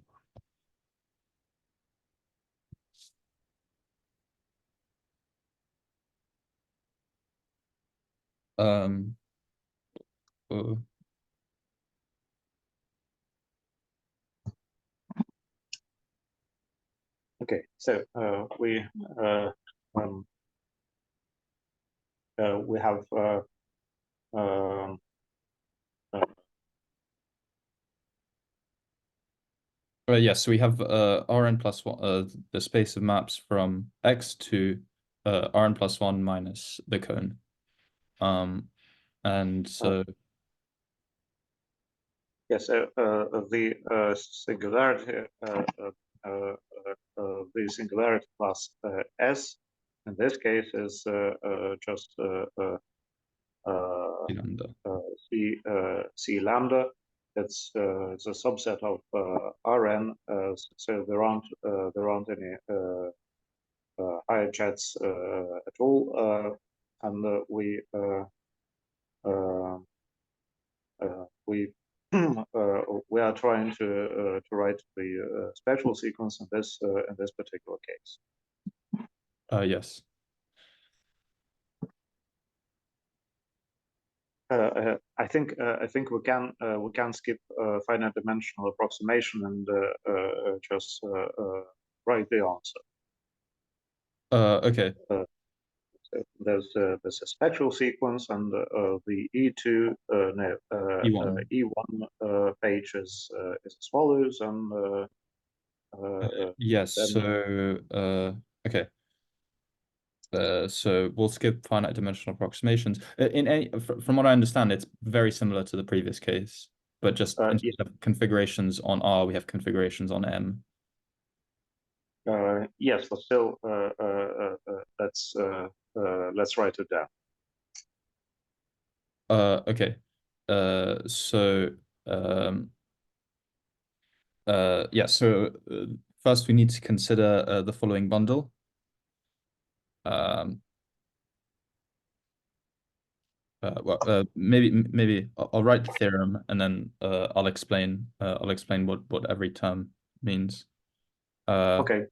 Okay, so we have yes, we have Rn+1, the space of maps from x to Rn+1 minus the cone. And so yes, the singularity plus s in this case is just c lambda. It's a subset of Rn, so there aren't any higher jets at all, and we are trying to write the spectral sequence in this particular case. Yes. I think we can skip finite dimensional approximation and just write the answer. Okay. There's a spectral sequence, and the E2 E1. E1 page is as follows, and yes. then, So okay. So we'll skip finite dimensional approximations. From what I understand, it's very similar to the previous case, but just instead of configurations on R, we have configurations on M. yes, but still, let's write it down. Okay. So yeah. So first, we need to consider the following bundle. Well, maybe I'll write the theorem and then I'll explain what every term means. Okay.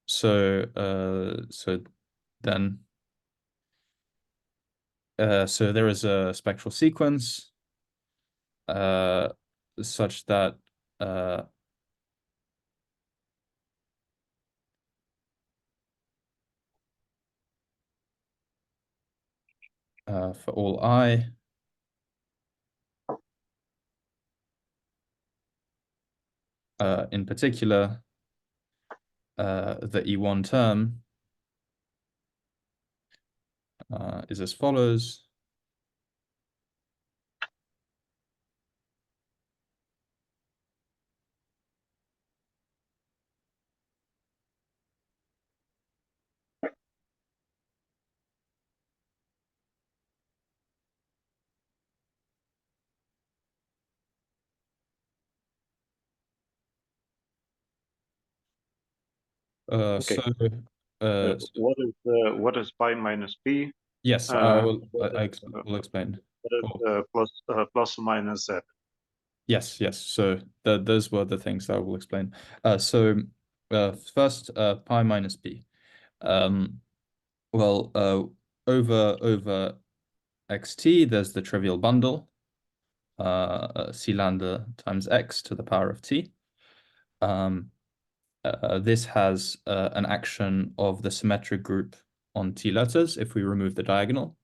So then so there is a spectral sequence such that for all I, in particular, the E1 term is as follows. Okay. What is pi minus p? Yes, we'll explain. What is plus or minus z? Yes. So those were the things that I will explain. So first, pi minus p. Well, over xt, there's the trivial bundle, c lambda times x to the power of t. This has an action of the symmetric group on t letters if we remove the diagonal.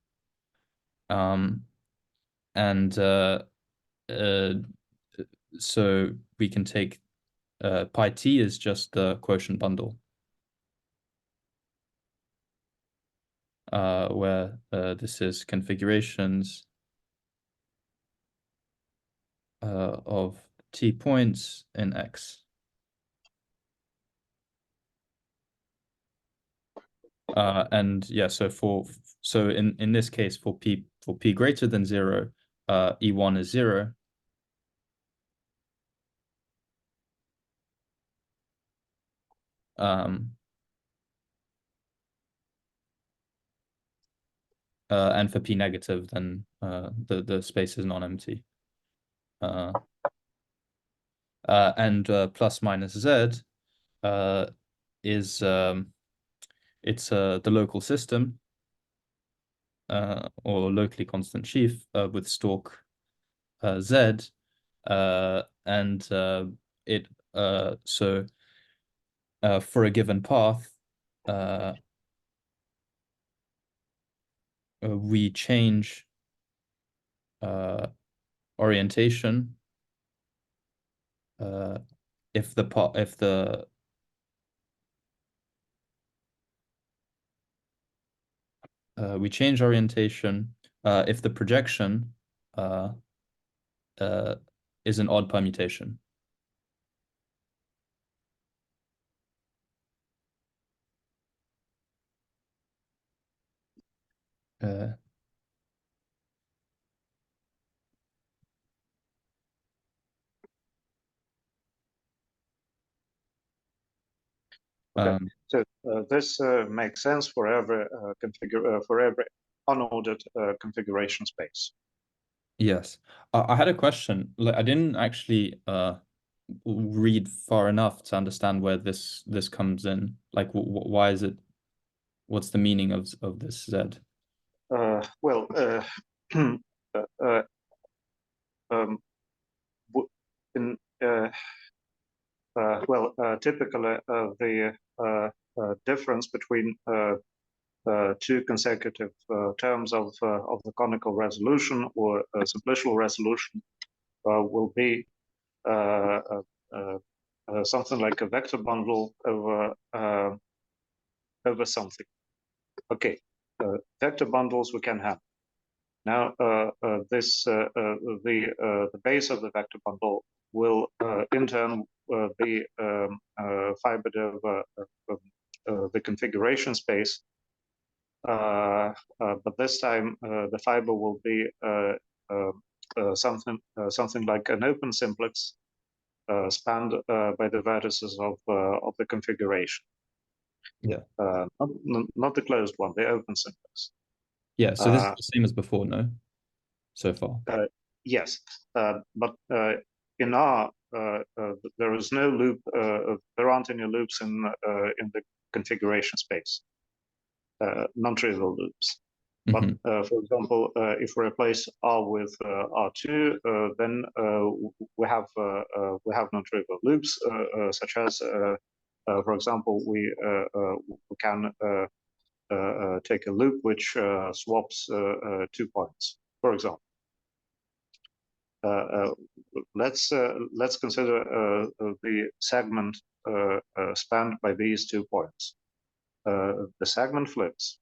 And so we can take pi t is just the quotient bundle, where this is configurations of t points in X. And yeah, so in this case, for p greater than 0, E1 is 0. And for p negative, then the space is non-empty. And plus minus z is it's the local system or locally constant sheaf with stalk z, and it so for a given path we change orientation if we change orientation if the projection is an odd permutation. Okay. So this makes sense for every unordered configuration space. Yes, I had a question. Like, I didn't actually read far enough to understand where this comes in. Like, why is it? What's the meaning of this Z? Well, typically the difference between two consecutive terms of the conical resolution or simplicial resolution will be something like a vector bundle over something. Okay, vector bundles we can have. Now, the base of the vector bundle will in turn be fibered over the configuration space, but this time the fiber will be something like an open simplex spanned by the vertices of the configuration. Yeah. Not the closed one, the open simplex. Yeah, so this is the same as before, no? So far. Yes, but in R, there is no loop. There aren't any loops in the configuration space. Non-trivial loops. But for example, if we replace R with R2, then we have non-trivial loops, such as, for example, we can take a loop which swaps 2 points, for example. Let's consider the segment spanned by these 2 points. The segment flips.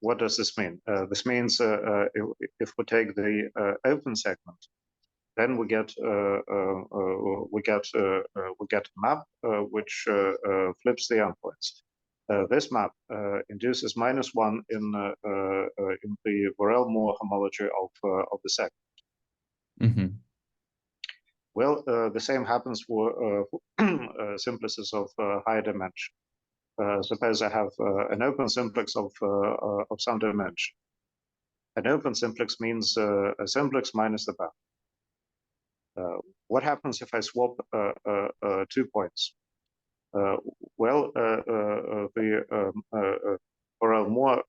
What does this mean? This means if we take the open segment, then we get a map which flips the endpoints. This map induces -1 in the Borel-Moore homology of the segment. Well, the same happens for simplices of higher dimension. Suppose I have an open simplex of some dimension. An open simplex means a simplex minus the bound. What happens if I swap 2 points? Well, the Borel-Moore,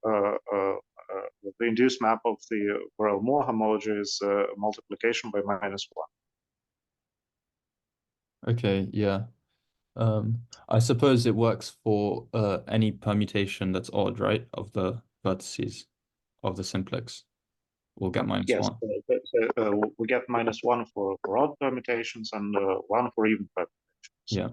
the induced map of the Borel-Moore homology is multiplication by -1. Okay, yeah. I suppose it works for any permutation that's odd, right? Of the vertices of the simplex. We'll get -1. Yes, we get -1 for odd permutations and 1 for even permutations. Yeah.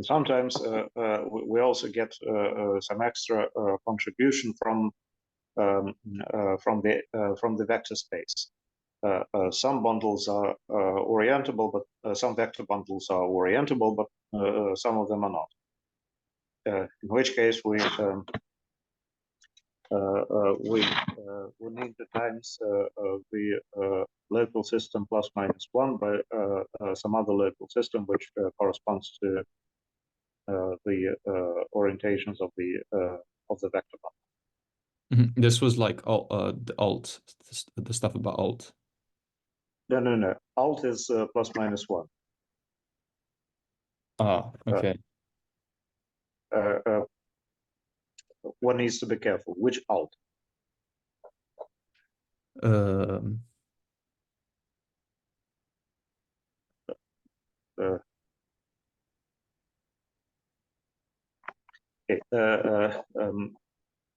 Sometimes we also get some extra contribution from the vector space. Some bundles are orientable, but some vector bundles are orientable, but some of them are not. In which case we need the times the local system plus -1 by some other local system which corresponds to the orientations of the vector bundle. This was like the alt, the stuff about alt. No. Alt is plus -1. Okay. One needs to be careful. Which alt?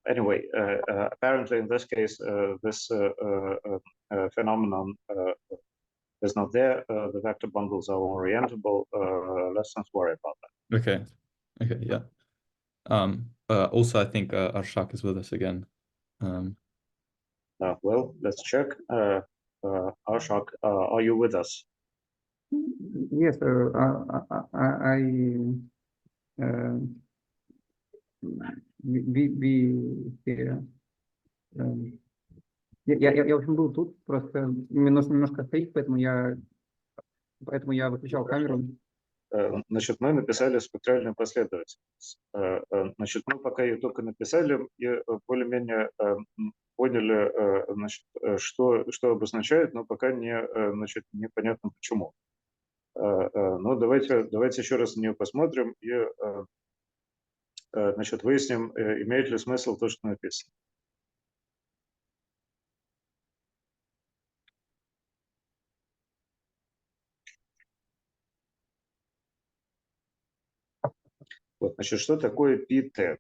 Anyway, apparently in this case, this phenomenon is not there. The vector bundles are orientable. Let's not worry about that. Okay, yeah. Also, I think Arshak is with us again. Well, let's check. Arshak, are you with us? Yes, я в общем, был тут, просто немножко стоит, поэтому я выключал камеру. Значит, мы написали спектральную последовательность. Значит, мы пока ее только написали и более-менее поняли, значит, что обозначает, но пока значит, непонятно почему. Но давайте еще раз на нее посмотрим и значит, выясним, имеет ли смысл то, что написано. Вот, значит, что такое pt?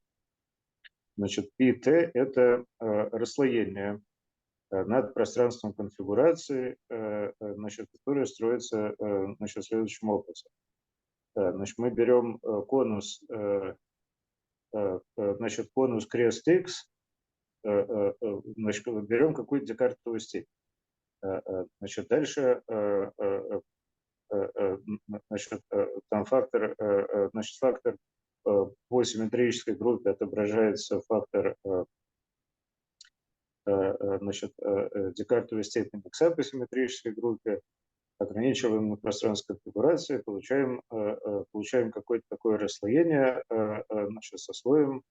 Значит, pt – это расслоение над пространством конфигурации, значит, которое строится значит, следующим образом. Значит, мы берем конус, значит, конус крест x, значит, берем какую-то декартовую степень. Значит, дальше значит, там фактор, значит, фактор по симметрической группе отображается фактор значит, декартовой степени x по симметрической группе, ограничиваем на пространство конфигурации, получаем какое-то такое расслоение значит, со слоем.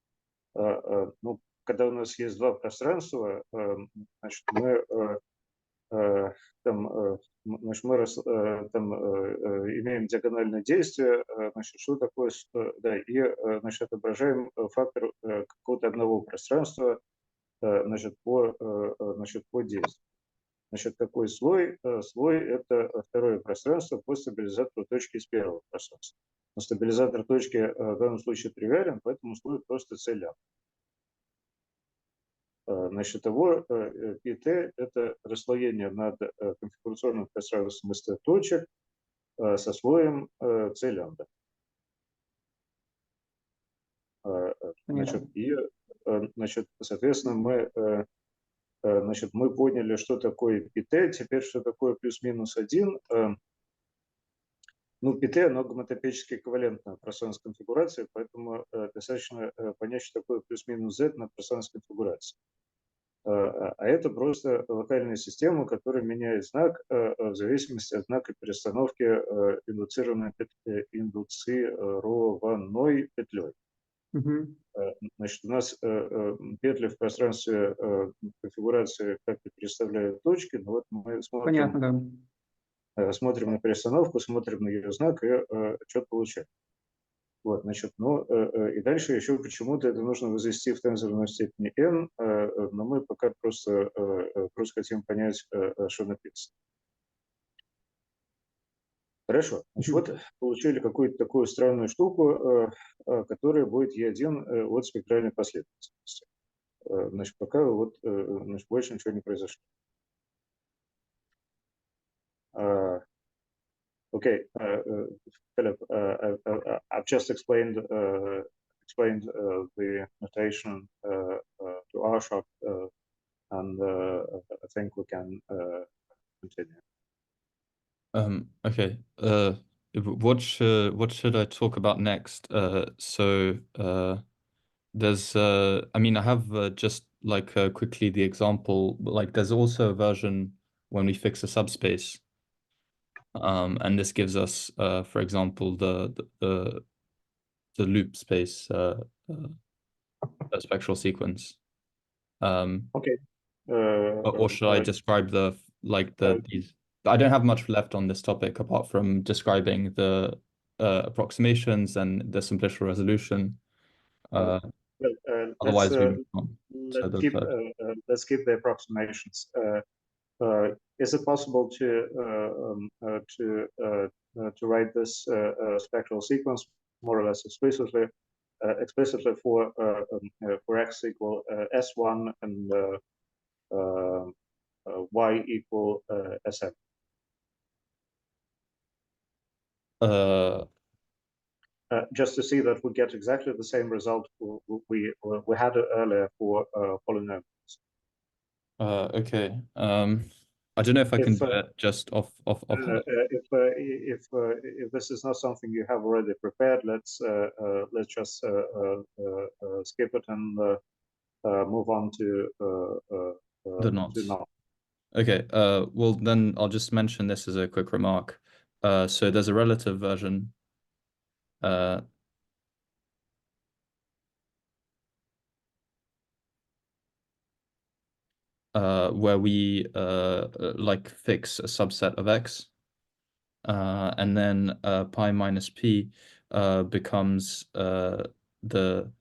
Ну, когда у нас есть два пространства, значит, мы там, значит, мы там имеем диагональное действие, значит, что такое, да, и значит, отображаем фактор какого-то одного пространства, значит, по действию. Значит, такой слой? Слой – это второе пространство по стабилизатору точки из первого пространства. Но стабилизатор точки в данном случае тривиален, поэтому слой просто c лямбда. Значит, того pt – это расслоение над конфигурационным пространством из точек со слоем c лямбда. Значит, и, значит, соответственно, мы поняли, что такое pt, теперь что такое плюс-минус 1. Ну, pt, оно гомотопически эквивалентно пространству конфигурации, поэтому достаточно понять, что такое плюс-минус z на пространстве конфигурации. А это просто локальная система, которая меняет знак в зависимости от знака перестановки индуцированной индуцированной петлей. Значит, у нас петли в пространстве конфигурации как-то переставляют точки, но вот мы смотрим, понятно, да. Смотрим на перестановку, смотрим на ее знак и что-то получаем. Вот, значит, ну и дальше еще почему-то это нужно возвести в тензорную степени n, но мы пока просто хотим понять, что написано. Хорошо, значит, вот получили какую-то такую странную штуку, которая будет E1 от спектральной последовательности. Значит, пока вот значит, больше ничего не произошло. Okay, Philip, I've just explained the notation to R-sharp, and I think we can continue. Okay. What should I talk about next? There's I mean, I have just like quickly the example, like there's also a version when we fix a subspace. And this gives us, for example, the loop space spectral sequence. Okay. Or should I describe these? I don't have much left on this topic apart from describing the approximations and the simplicial resolution. Otherwise, let's keep the approximations. Is it possible to write this spectral sequence more or less explicitly for x equal s1 and y equal sm? Just to see that we get exactly the same result we had earlier for polynomials. Okay. I don't know if I can do it just off. If this is not something you have already prepared, let's just skip it and move on to the knots. Okay. Well, then I'll just mention this as a quick remark. So there's a relative version where we like fix a subset of X, and then pi minus P becomes the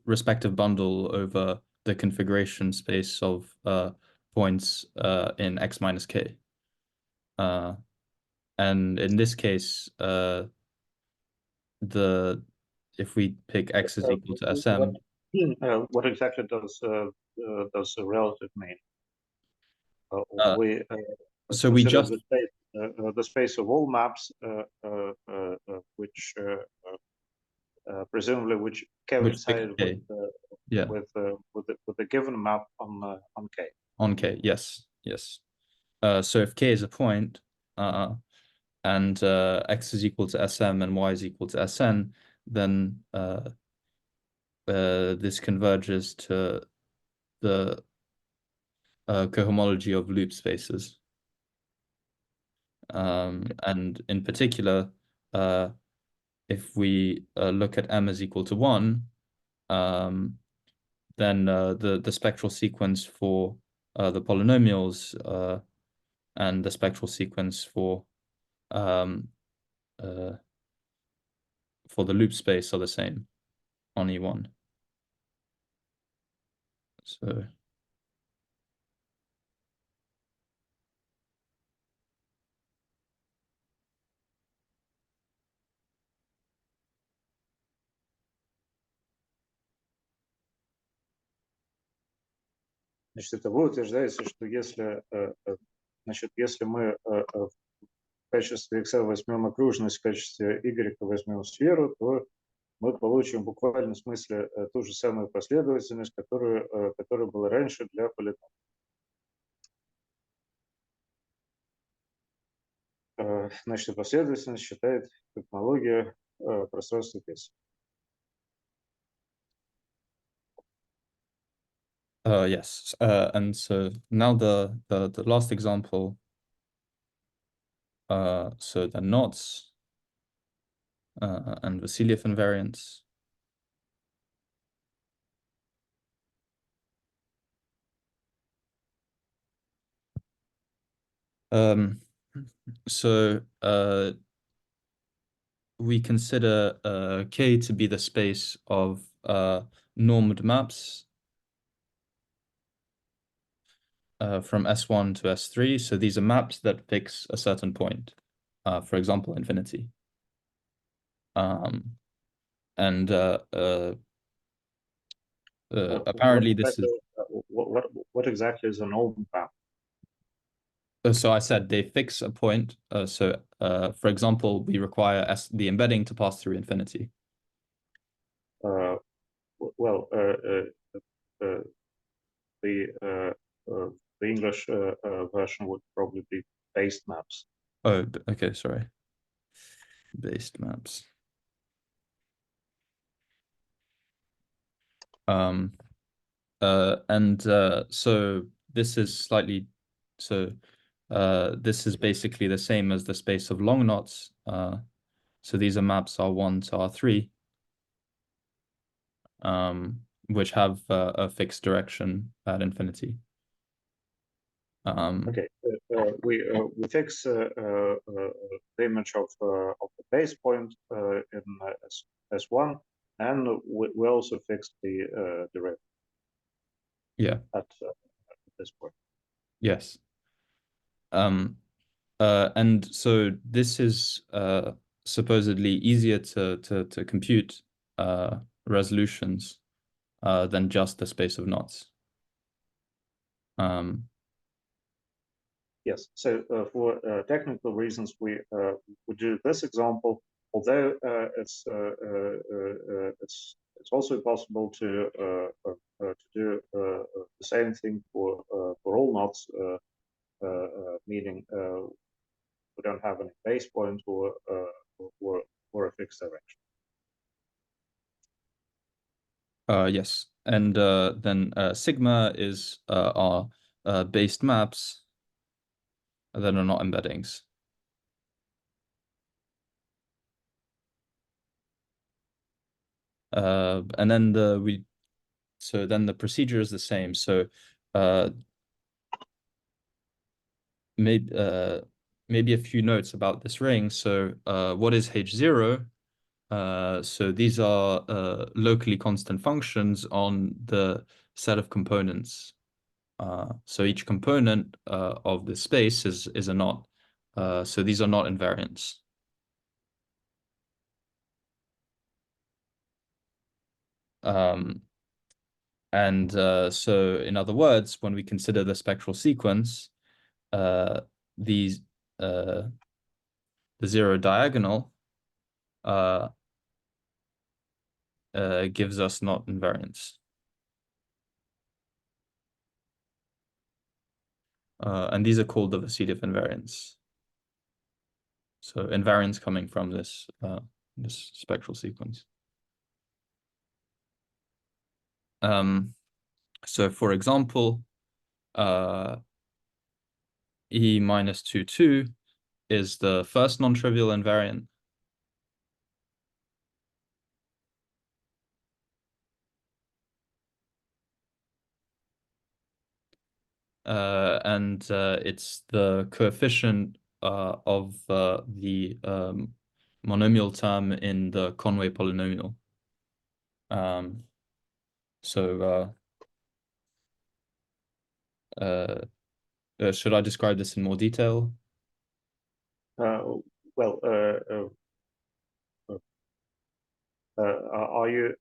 respective bundle over the configuration space of points in X minus K. And in this case, if we pick X is equal to SM. What exactly does a relative mean? So we just the space of all maps, which presumably which coincide with the given map on K. On K, yes. So if K is a point, and X is equal to SM and Y is equal to SN, then this converges to the cohomology of loop spaces. And in particular, if we look at M is equal to 1, then the spectral sequence for the polynomials and the spectral sequence for the loop space are the same on E1. So значит, это вы утверждаете, что если мы в качестве x возьмем окружность, в качестве y возьмем сферу, то мы получим в буквальном смысле ту же самую последовательность, которая была раньше для полиномиала. Значит, последовательность считает технология пространства Песи. Yes, and so now the last example. So the knots and Vasiliev invariants. So we consider K to be the space of normed maps from S1 to S3. So these are maps that fix a certain point, for example, infinity. And apparently this is... What exactly is a normed map? So I said they fix a point. So for example, we require the embedding to pass through infinity. The English version would probably be based maps. Oh, okay, sorry. Based maps. So this is slightly, this is basically the same as the space of long knots. So these are maps R1 to R3, which have a fixed direction at infinity. Okay, we fix the image of the base point in S1, and we also fix the derivative. Yeah. At this point. Yes. And so this is supposedly easier to compute resolutions than just the space of knots. Yes. So for technical reasons, we do this example. Although it's also possible to do the same thing for all knots, meaning we don't have any base point or a fixed direction. Yes, and then sigma is our based maps that are not embeddings. And then then the procedure is the same. So maybe a few notes about this ring. So what is H0? So these are locally constant functions on the set of components. So each component of the space is a knot. So these are not invariants. So in other words, when we consider the spectral sequence, the zero diagonal gives us knot invariance. And these are called the Vasilev invariants. So invariance coming from this spectral sequence. So for example, E minus 2 is the first non-trivial invariant. And it's the coefficient of the monomial term in the Conway polynomial. Should I describe this in more detail? Well, are you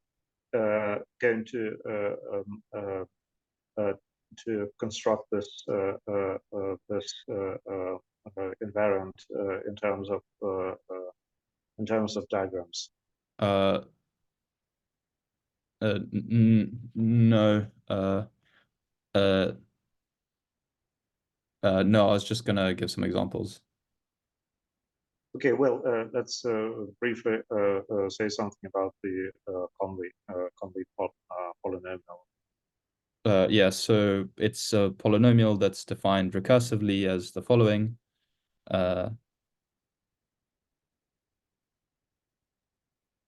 going to construct this invariant in terms of diagrams? No. No, I was just gonna give some examples. Okay, well, let's briefly say something about the Conway polynomial. Yeah, so it's a polynomial that's defined recursively as the following.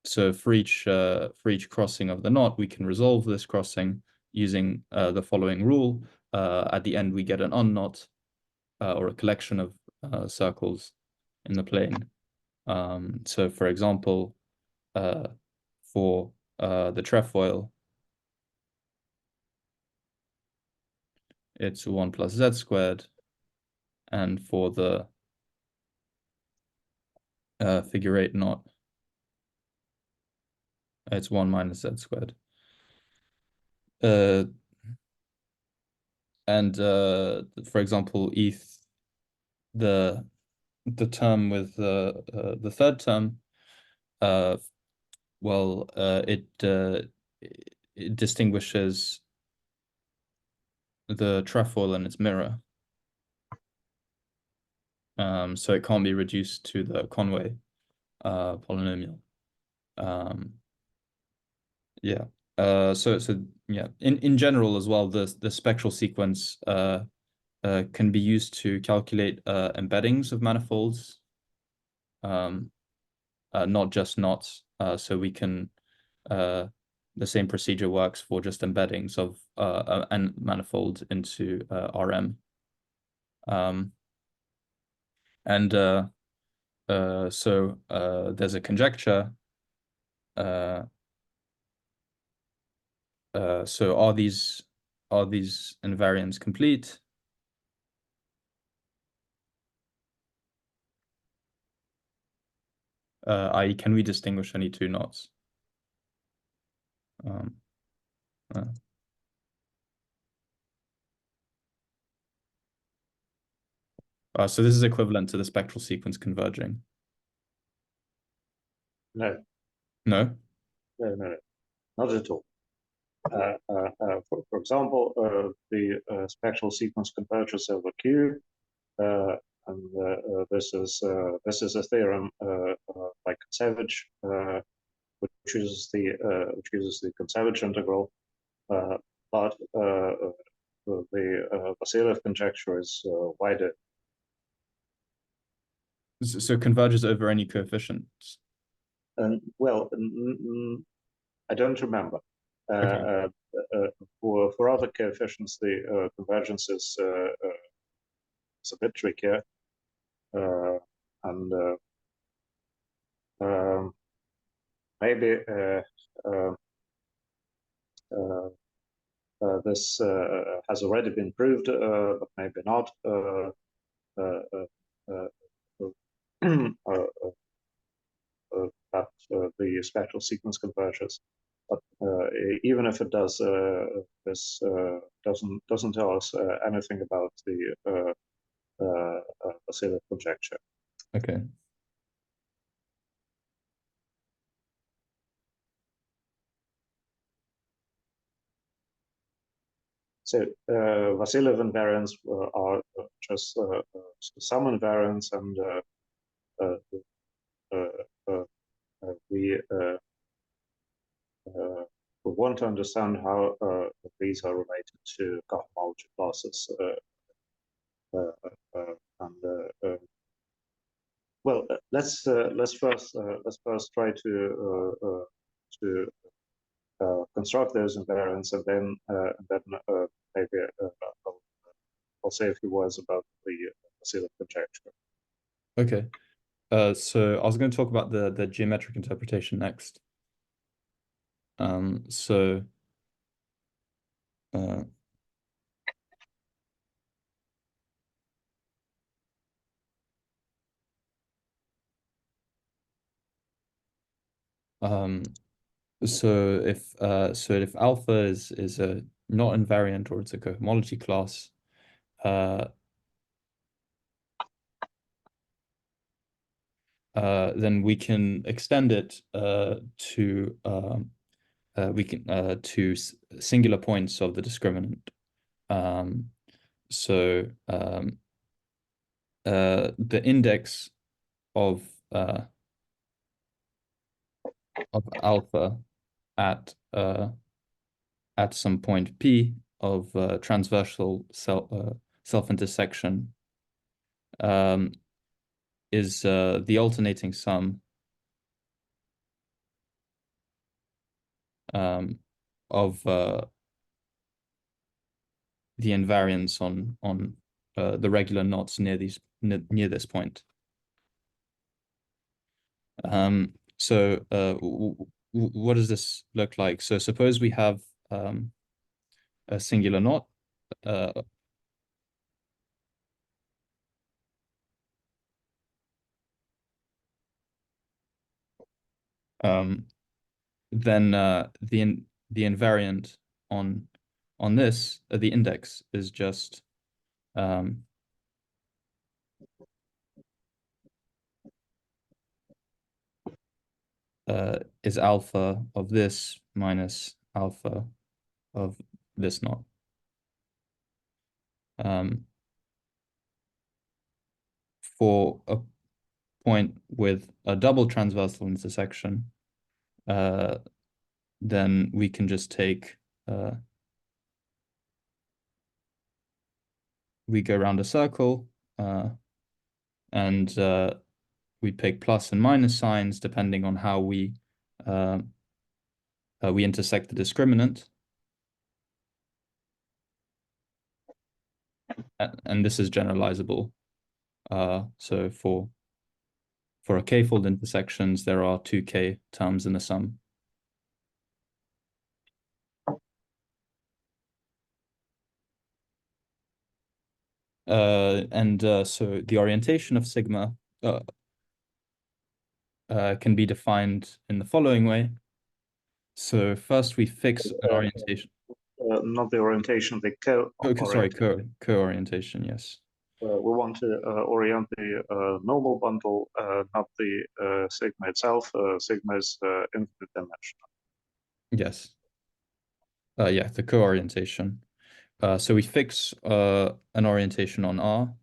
So for each crossing of the knot, we can resolve this crossing using the following rule. At the end, we get an unknot or a collection of circles in the plane. So for example, for the trefoil, it's 1 plus z squared. And for the figure 8 knot, it's 1 minus z squared. For example, the term with the third term, it distinguishes the trefoil and its mirror. So it can't be reduced to the Conway polynomial. Yeah. So yeah, in general as well, the spectral sequence can be used to calculate embeddings of manifolds, not just knots. So we can the same procedure works for just embeddings of n manifold into Rm. So there's a conjecture. So are these invariants complete? I.e., can we distinguish any two knots? So this is equivalent to the spectral sequence converging. No. No? No, not at all. For example, the spectral sequence converges over Q, and this is a theorem by Kontsevich, which uses the Kontsevich integral, but the Vasilev conjecture is wider. So converges over any coefficients? And well, I don't remember. Okay. For other coefficients, the convergence is a bit trickier, and maybe this has already been proved, but maybe not. That the spectral sequence converges. But even if it does, this doesn't tell us anything about the Vassiliev conjecture. Okay. So Vassiliev invariants are just some invariants, and we want to understand how these are related to cohomology classes. Well, let's first try to construct those invariants, and then maybe I'll say a few words about the Vassiliev conjecture. Okay. So I was going to talk about the geometric interpretation next. So if alpha is a not invariant, or it's a cohomology class, then we can extend it to singular points of the discriminant. The index of alpha at some point P of transversal self-intersection is the alternating sum of the invariance on the regular knots near this point. What does this look like? So suppose we have a singular knot. Then the invariant on this, the index, is just is alpha of this minus alpha of this knot. For a point with a double transversal intersection, then we can just take we go around a circle, and we pick plus and minus signs depending on how we intersect the discriminant. And this is generalizable. So for a k-fold intersections, there are 2k terms in the sum. So the orientation of sigma can be defined in the following way. So first we fix an orientation. Not the orientation, the co-orientation, yes. We want to orient the normal bundle, not the sigma itself. Sigma is infinite dimensional. Yes. Yeah, the co-orientation. So we fix an orientation on R.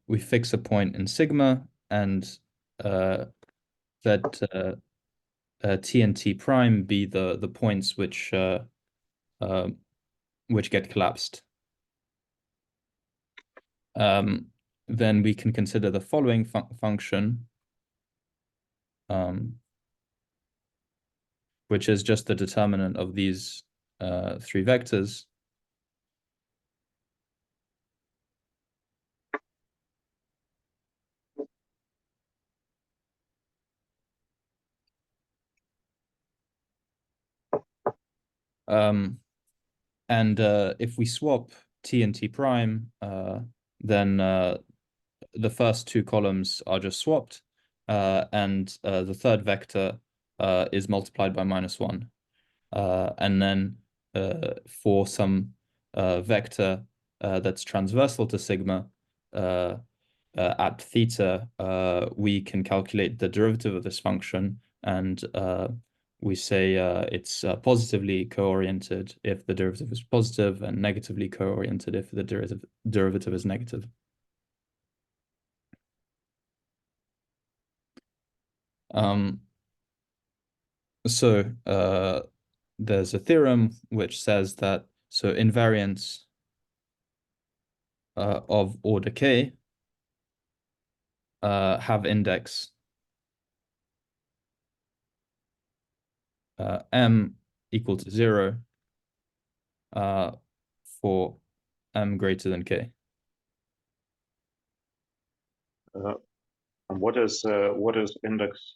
We fix a point in sigma, and let T and T prime be the points which get collapsed. then we can consider the following function, which is just the determinant of these three vectors. And if we swap t and t prime, then the first two columns are just swapped, and the third vector is multiplied by -1. And then for some vector that's transversal to sigma at theta, we can calculate the derivative of this function, and we say it's positively co-oriented if the derivative is positive, and negatively co-oriented if the derivative is negative. So there's a theorem which says that invariants of order k have index m equal to 0 for m greater than k. And what is index?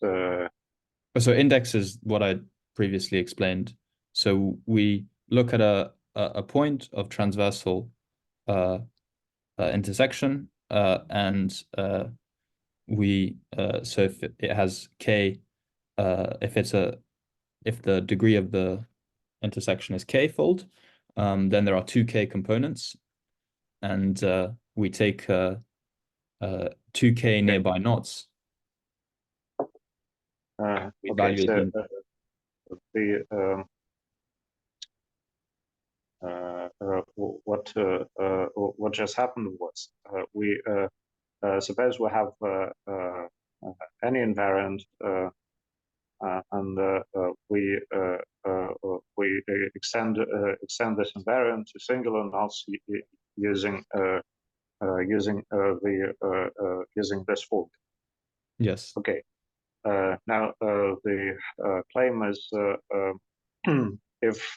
So index is what I previously explained. So we look at a point of transversal intersection, and we so if it has k, if the degree of the intersection is k-fold, then there are two k components, and we take 2k nearby knots. Okay, so what just happened was we suppose we have any invariant, and we extend this invariant to singular knots using this form. Yes. Okay. Now the claim is if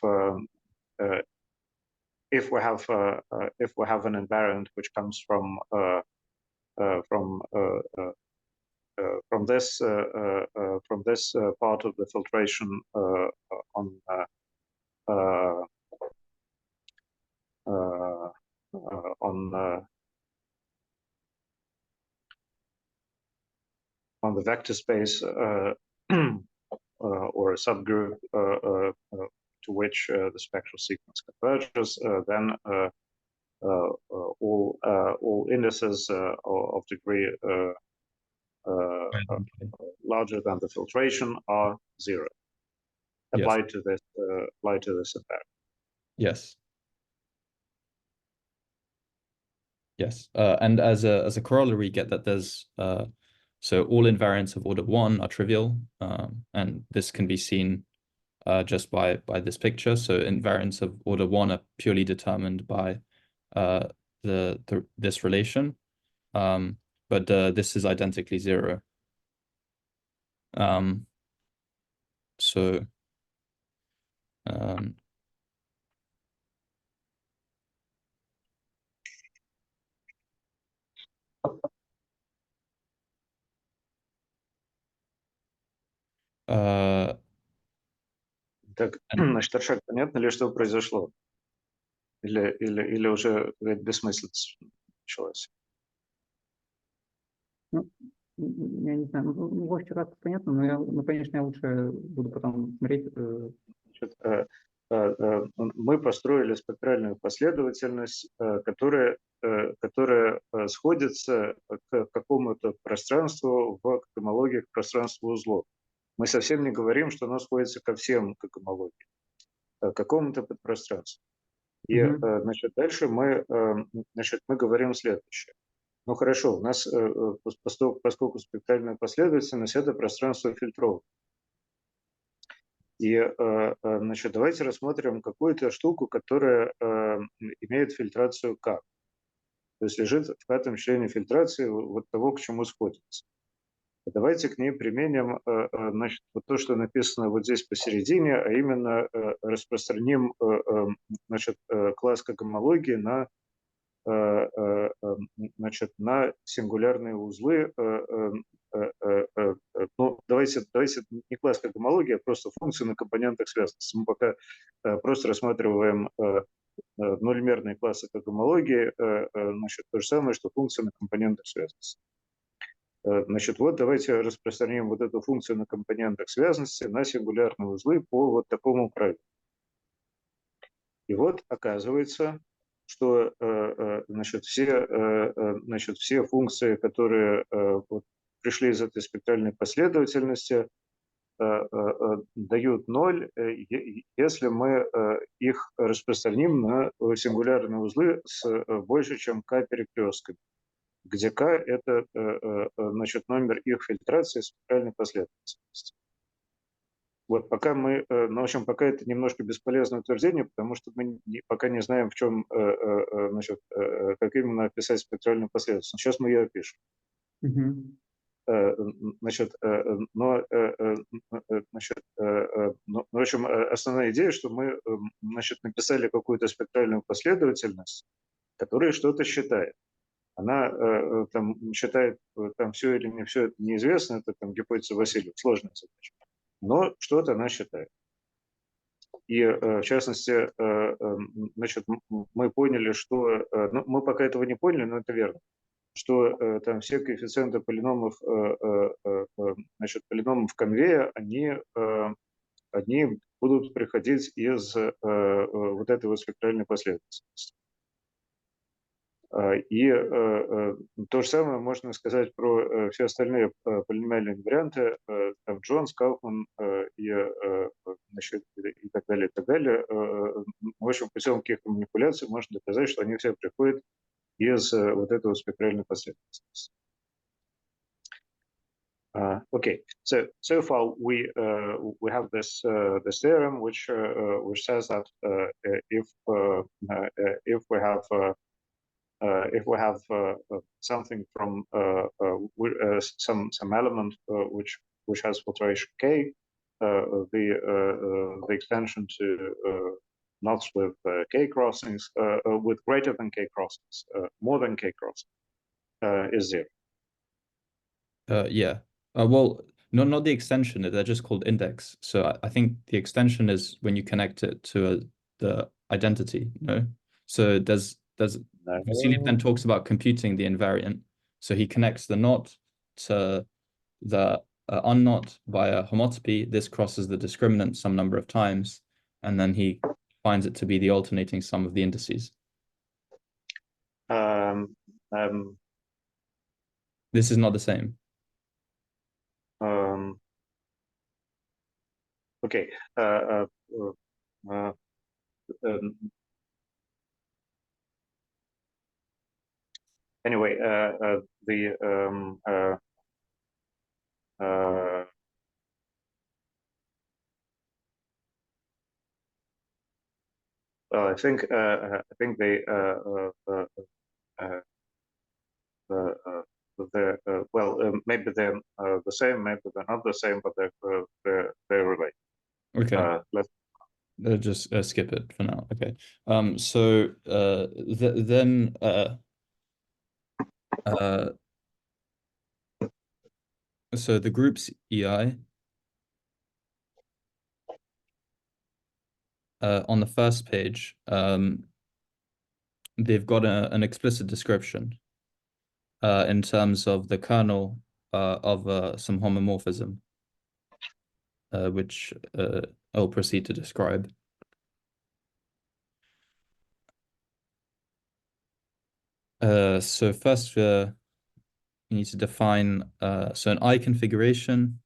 we have an invariant which comes from this part of the filtration on the vector space or a subgroup to which the spectral sequence converges, then all indices of degree larger than the filtration are 0. Applied to this invariant. Yes. Yes, and as a corollary, get that there's so all invariants of order 1 are trivial, and this can be seen just by this picture. So invariants of order 1 are purely determined by this relation, but this is identically 0. So Так, значит, Аршак, понятно ли, что произошло? Или уже бессмыслица началась? Ну, я не знаю, в общем, раз понятно, но конечно, я лучше буду потом смотреть. Значит, мы построили спектральную последовательность, которая сходится к какому-то пространству в когомологии к пространству узлов. Мы совсем не говорим, что оно сходится ко всем когомологиям, к какому-то подпространству. И значит, дальше мы говорим следующее. Ну хорошо, у нас, поскольку спектральная последовательность – это пространство фильтров. И, значит, давайте рассмотрим какую-то штуку, которая имеет фильтрацию К. то есть лежит в пятом члене фильтрации вот того, к чему сходится. Давайте к ней применим, значит, вот то, что написано вот здесь посередине, а именно распространим, значит, класс когомологии на, значит, на сингулярные узлы. Ну, давайте не класс когомологии, а просто функции на компонентах связности. Мы пока просто рассматриваем нульмерные классы когомологии, значит, то же самое, что функции на компонентах связности. Значит, вот давайте распространим вот эту функцию на компонентах связности на сингулярные узлы по вот такому правилу. И вот оказывается, что значит, все функции, которые вот, пришли из этой спектральной последовательности, дают 0, если мы их распространим на сингулярные узлы с больше, чем k перекрестками, где k – это значит, номер их фильтрации спектральной последовательности. Вот пока мы, ну, в общем, пока это немножко бесполезное утверждение, потому что мы пока не знаем, в чем, значит, как именно описать спектральную последовательность. Сейчас мы ее опишем. Значит, значит, ну, в общем, основная идея, что мы, значит, написали какую-то спектральную последовательность, которая что-то считает. Она там считает там все или не все, это неизвестно, это там гипотеза Васильева, сложная задача. Но что-то она считает. И в частности, значит, мы поняли, что, ну, мы пока этого не поняли, но это верно, что там все коэффициенты полиномов, значит, полиномов конвея, они будут приходить из вот этой вот спектральной последовательности. И то же самое можно сказать про все остальные полиномиальные варианты, там Джонс, Кауфман и, значит, и так далее, и так далее. В общем, путем каких-то манипуляций можно доказать, что они все приходят из вот этого спектральной последовательности. Okay, so far we have this theorem which says that if we have something from some element which has filtration k, the extension to knots with k crossings with greater than k crossings, more than k crossings, is zero. Yeah. Well, not the extension. They're just called index. So I think the extension is when you connect it to the identity. No. So Vasily then talks about computing the invariant. So he connects the knot to the unknot via homotopy. This crosses the discriminant some number of times, and then he finds it to be the alternating sum of the indices. This is not the same. Okay. Anyway, well, I think they well, maybe they're the same, maybe they're not the same, but they're related. Okay. Let's just skip it for now. Okay. So then so the groups EI on the first page, they've got an explicit description in terms of the kernel of some homomorphism, which I'll proceed to describe. So first, you need to define, so an I configuration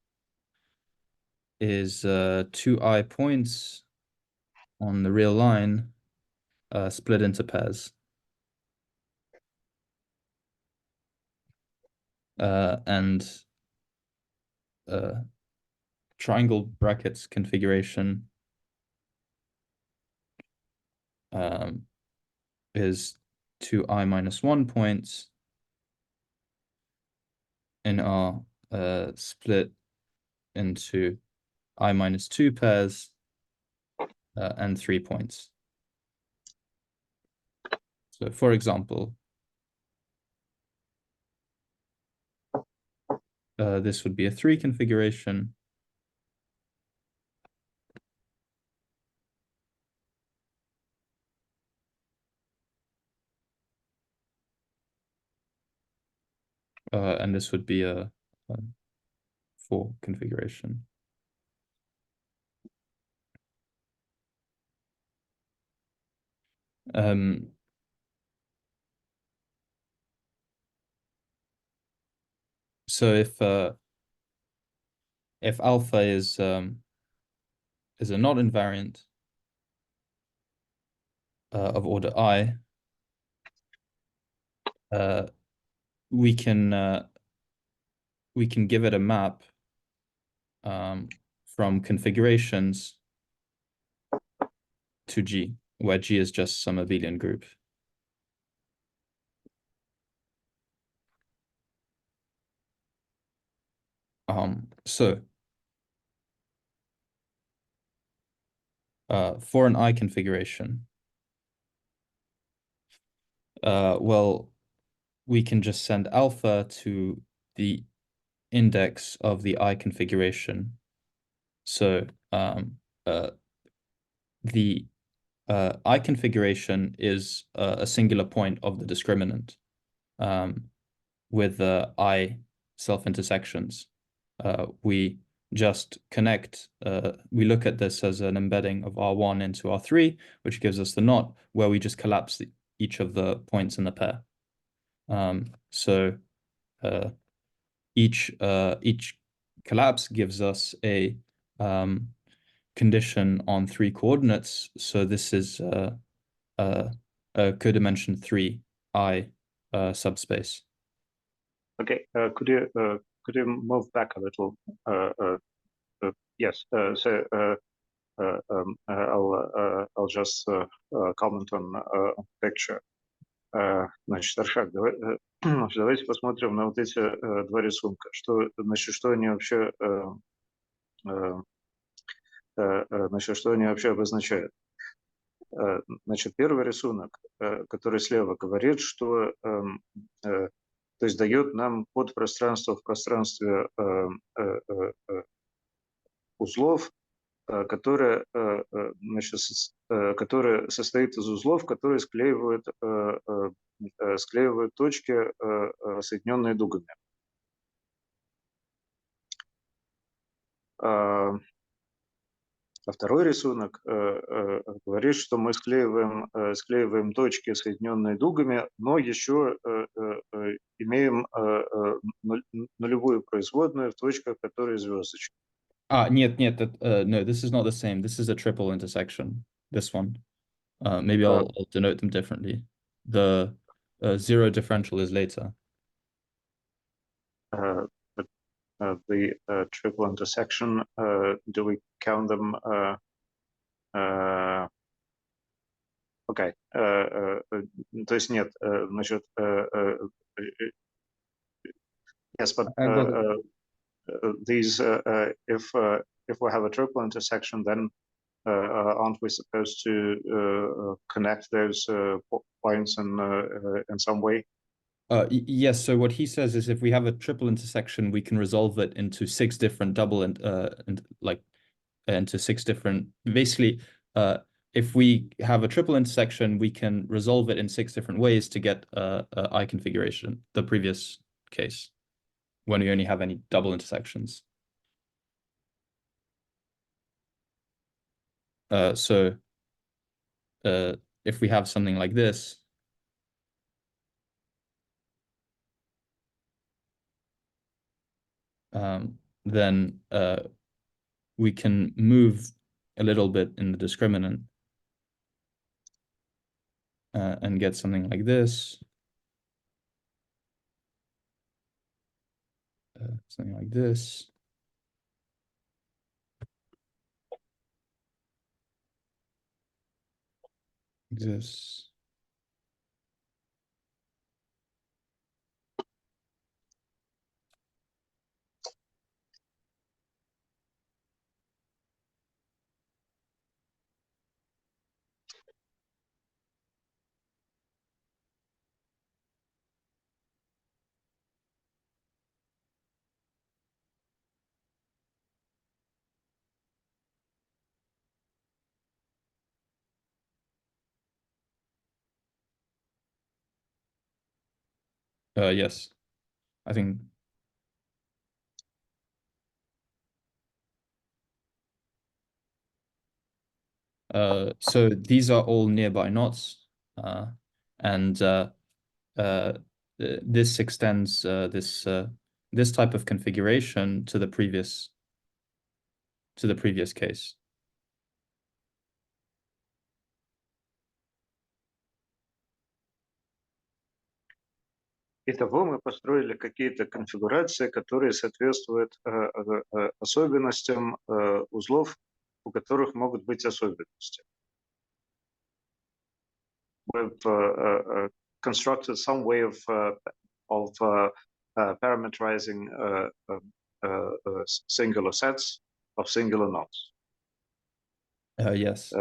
is 2i points on the real line split into pairs. And triangle brackets configuration is to I minus 1 points in R split into I minus 2 pairs and 3 points. So for example, this would be a 3 configuration. And this would be a 4 configuration. So if alpha is a not invariant of order I, we can give it a map from configurations to G, where G is just some abelian group. So for an I configuration, well, we can just send alpha to the index of the I configuration. So the I configuration is a singular point of the discriminant with I self-intersections. We just connect, we look at this as an embedding of R1 into R3, which gives us the knot, where we just collapse each of the points in the pair. So each collapse gives us a condition on 3 coordinates. So this is a codimension 3 I subspace. Okay, could you move back a little? Yes. So I'll just comment on picture. Значит, Аршак, давайте посмотрим на вот эти два рисунка. Значит, что они вообще обозначают? Значит, первый рисунок, который слева, говорит, что, то есть дает нам подпространство в пространстве узлов, которое состоит из узлов, которые склеивают точки, соединенные дугами. А второй рисунок говорит, что мы склеиваем точки, соединенные дугами, но еще имеем нулевую производную в точках, которые звездочки. Нет, no, this is not the same. This is a triple intersection, this one. Maybe I'll denote them differently. The zero differential is later. The triple intersection, do we count them? Okay. То есть нет, значит, yes, but these, if we have a triple intersection, then aren't we supposed to connect those points in some way? Yes. So what he says is, if we have a triple intersection, we can resolve it into 6 different double into 6 different. Basically, if we have a triple intersection, we can resolve it in 6 different ways to get a I configuration. The previous case, when we only have any double intersections. So if we have something like this, then we can move a little bit in the discriminant and get something like this. Something like this. This. Yes, I think. So these are all nearby knots, and this extends this type of configuration to the previous case. Итого мы построили какие-то конфигурации, которые соответствуют особенностям узлов, у которых могут быть особенности. We've constructed some way of parameterizing singular sets of singular knots. Yes.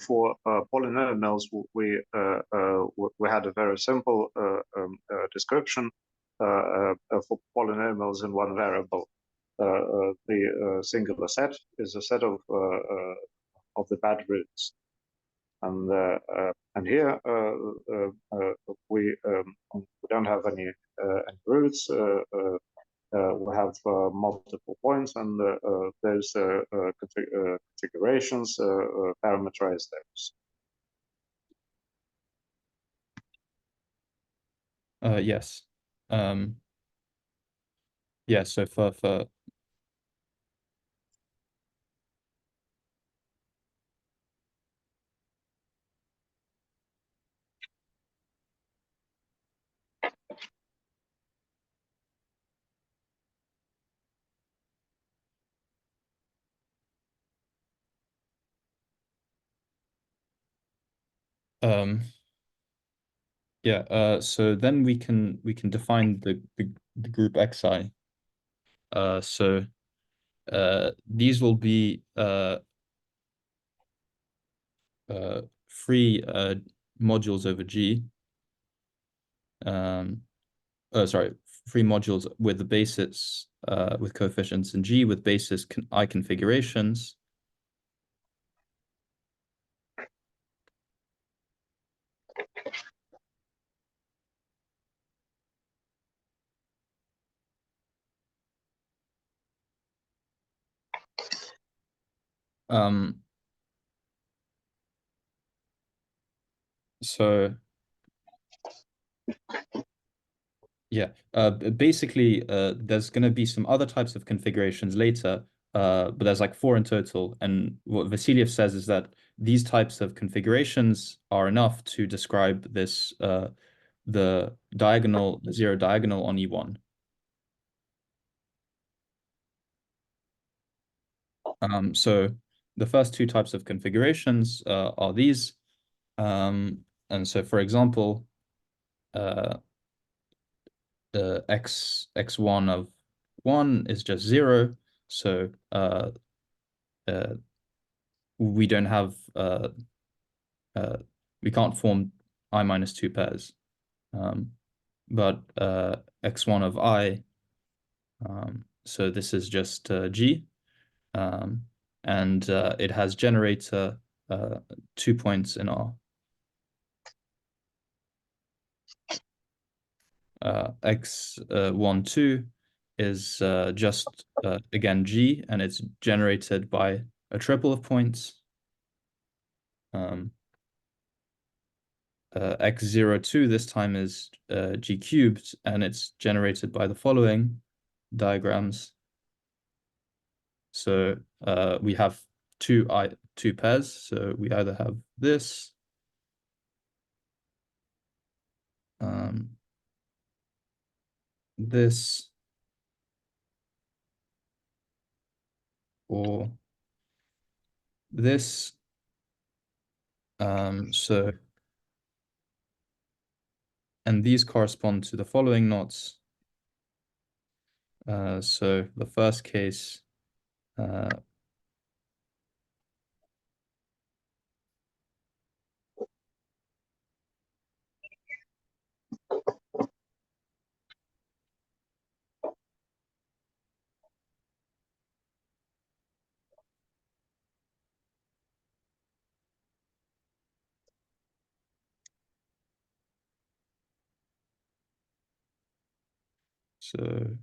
For polynomials, we had a very simple description for polynomials in one variable. The singular set is a set of the bad roots, and here we don't have any roots. We have multiple points, and there's configurations, parameterize those. Yes. Yeah, so for yeah, so then we can define the group xi. So these will be free modules over G. Sorry, free modules with the basis with coefficients in G with basis I configurations. So yeah, basically there's going to be some other types of configurations later, but there's like 4 in total. And what Vasiliev says is that these types of configurations are enough to describe this the zero diagonal on E1. So the first 2 types of configurations are these. And so, for example, the x1 of 1 is just 0. So we don't have we can't form I minus 2 pairs. But x1 of I, so this is just G. And it has generator 2 points in R. X1, 2 is just, again, G, and it's generated by a triple of points. X0, 2 this time is G cubed, and it's generated by the following diagrams. So we have two pairs. So we either have this, this, or this. So, and these correspond to the following knots. So the first case, So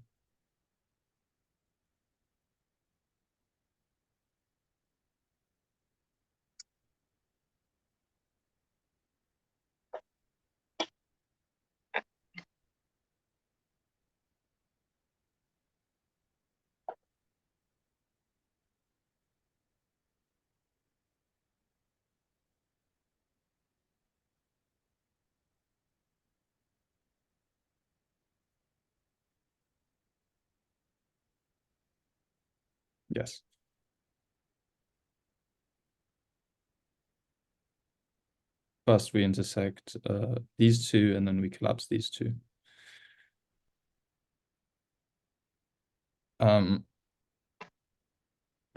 yes. First, we intersect these two, and then we collapse these two.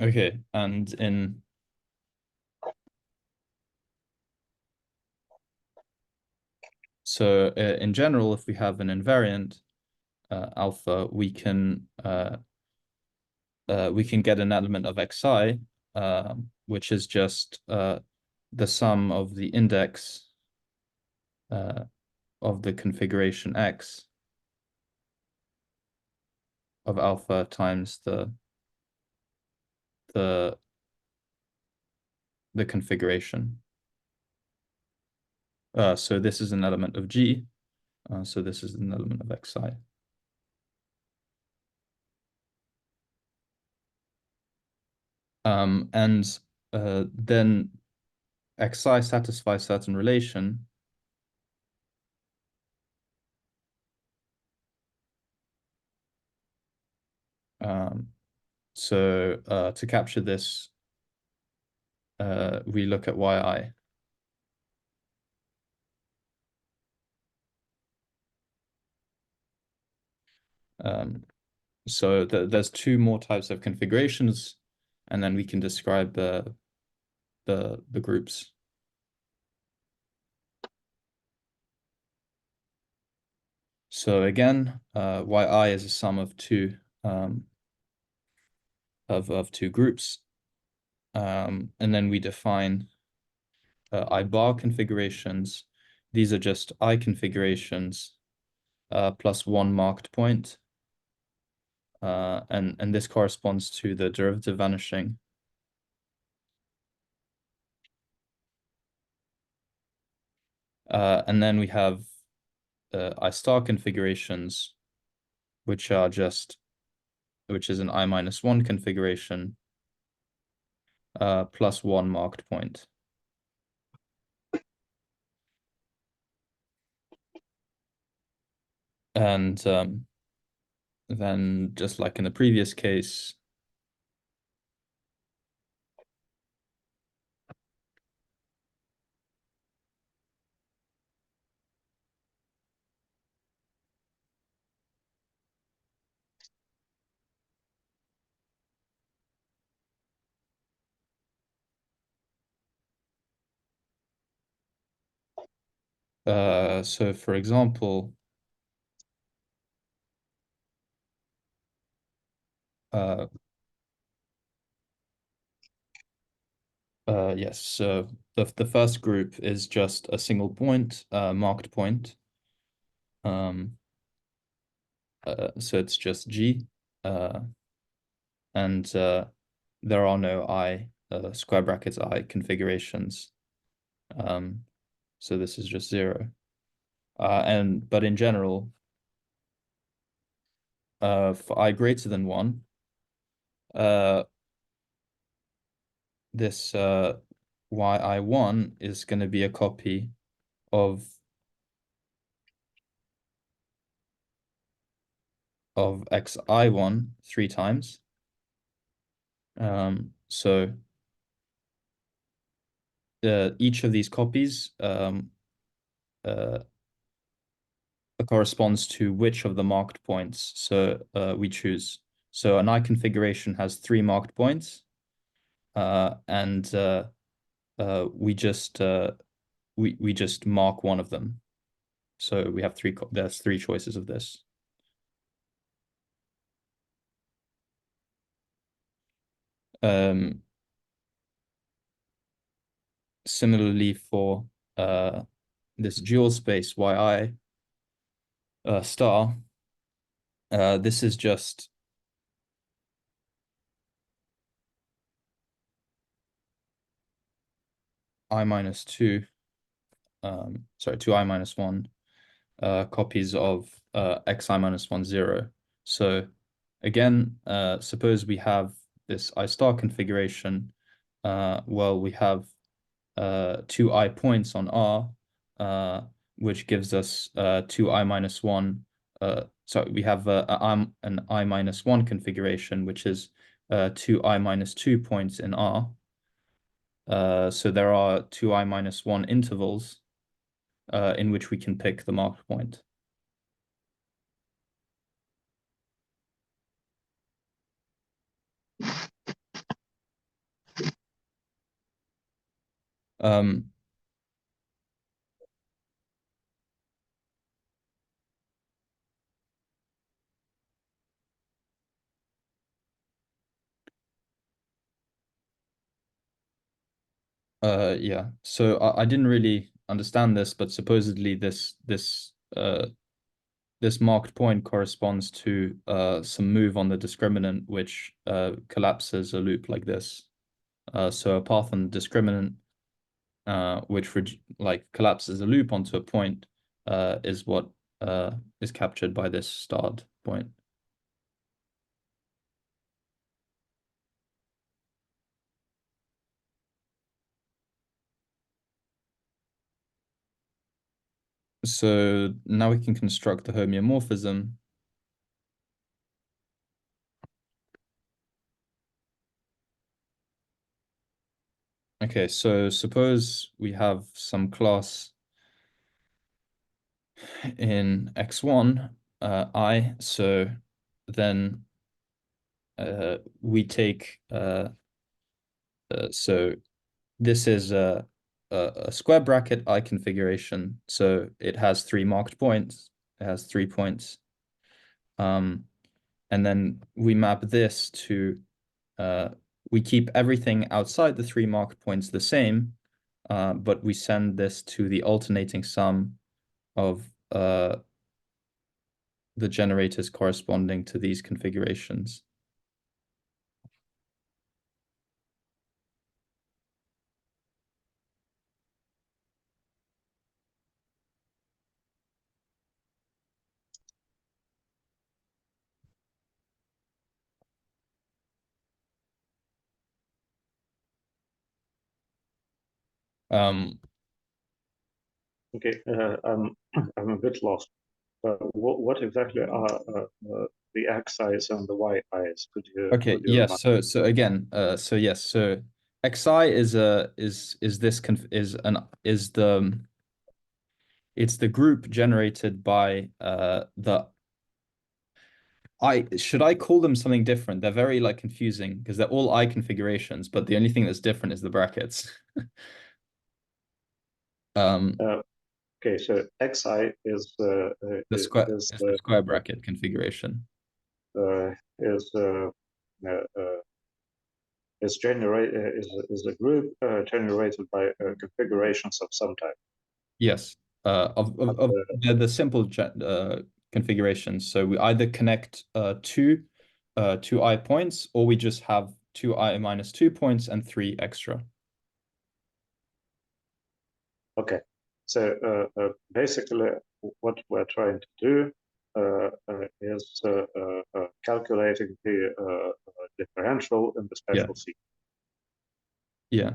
Okay, and in general, if we have an invariant alpha, we can get an element of xi, which is just the sum of the index of the configuration x of alpha times the configuration. So this is an element of G. So this is an element of xi. And then xi satisfies certain relation. So to capture this, we look at yi. So there's two more types of configurations, and then we can describe the groups. So again, yi is a sum of two two groups, and then we define I bar configurations. These are just I configurations plus one marked point. And this corresponds to the derivative vanishing. And then we have I star configurations, which is an I minus one configuration plus one marked point. And then, just like in the previous case, so for example, yes, so the first group is just a single point, marked point. So it's just G, and there are no I square brackets I configurations. So this is just 0. But in general, for I greater than 1, this yi1 is going to be a copy of xi1 3 times. So each of these copies corresponds to which of the marked points we choose. So an I configuration has 3 marked points, and we just mark one of them. So we have there's 3 choices of this. Similarly for this dual space yi star, This is just I minus 2, sorry, 2I minus 1 copies of xi minus 1, 0. So again, suppose we have this I star configuration. Well, we have 2i points on R, which gives us 2i minus 1. So we have an I minus 1 configuration, which is 2i minus 2 points in R. So there are 2i minus 1 intervals in which we can pick the marked point. Yeah, so I didn't really understand this, but supposedly this marked point corresponds to some move on the discriminant which collapses a loop like this. So a path on the discriminant which collapses a loop onto a point is what is captured by this starred point. So now we can construct the homeomorphism. Okay, so suppose we have some class in x1, I, so then we take, so this is a square bracket I configuration, so it has 3 marked points, it has 3 points, and then we map this to, we keep everything outside the 3 marked points the same, but we send this to the alternating sum of the generators corresponding to these configurations. Okay, I'm a bit lost. What exactly are the xi's and the yi's? Could you? Okay, Could you yes. So again, so yes. So xi is it's the group generated by should I call them something different? They're very confusing because they're all I configurations, but the only thing that's different is the brackets. Okay, so xi is the square bracket configuration. Is a group generated by configurations of some type. Yes, of the simple configurations. So we either connect two I points, or we just have 2i minus 2 points and 3 extra. Okay, so basically what we're trying to do is calculating the differential in the special sequence. Yeah.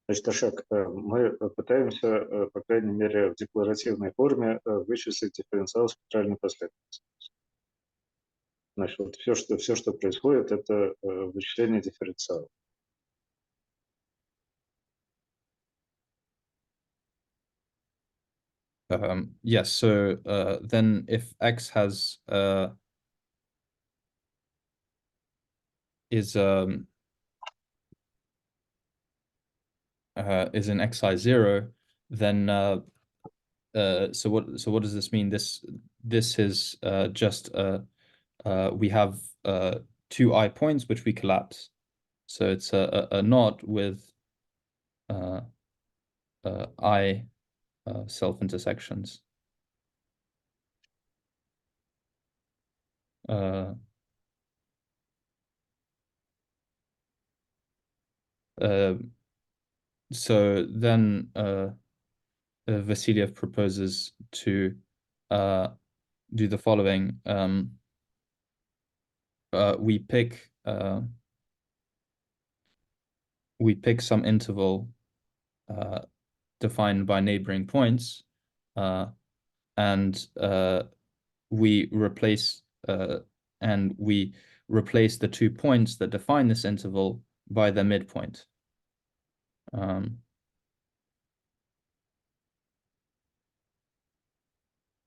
Значит, Ашок, мы пытаемся, по крайней мере, в декларативной форме вычислить дифференциал спектральной последовательности. Значит, вот все, что происходит, это вычисление дифференциала. Yes, so then if x has is in xi0, then so what does this mean? This is just we have 2 I points which we collapse. So it's a knot with I self-intersections. So then Vasiliev proposes to do the following. We pick some interval defined by neighboring points, and we replace the 2 points that define this interval by their midpoint.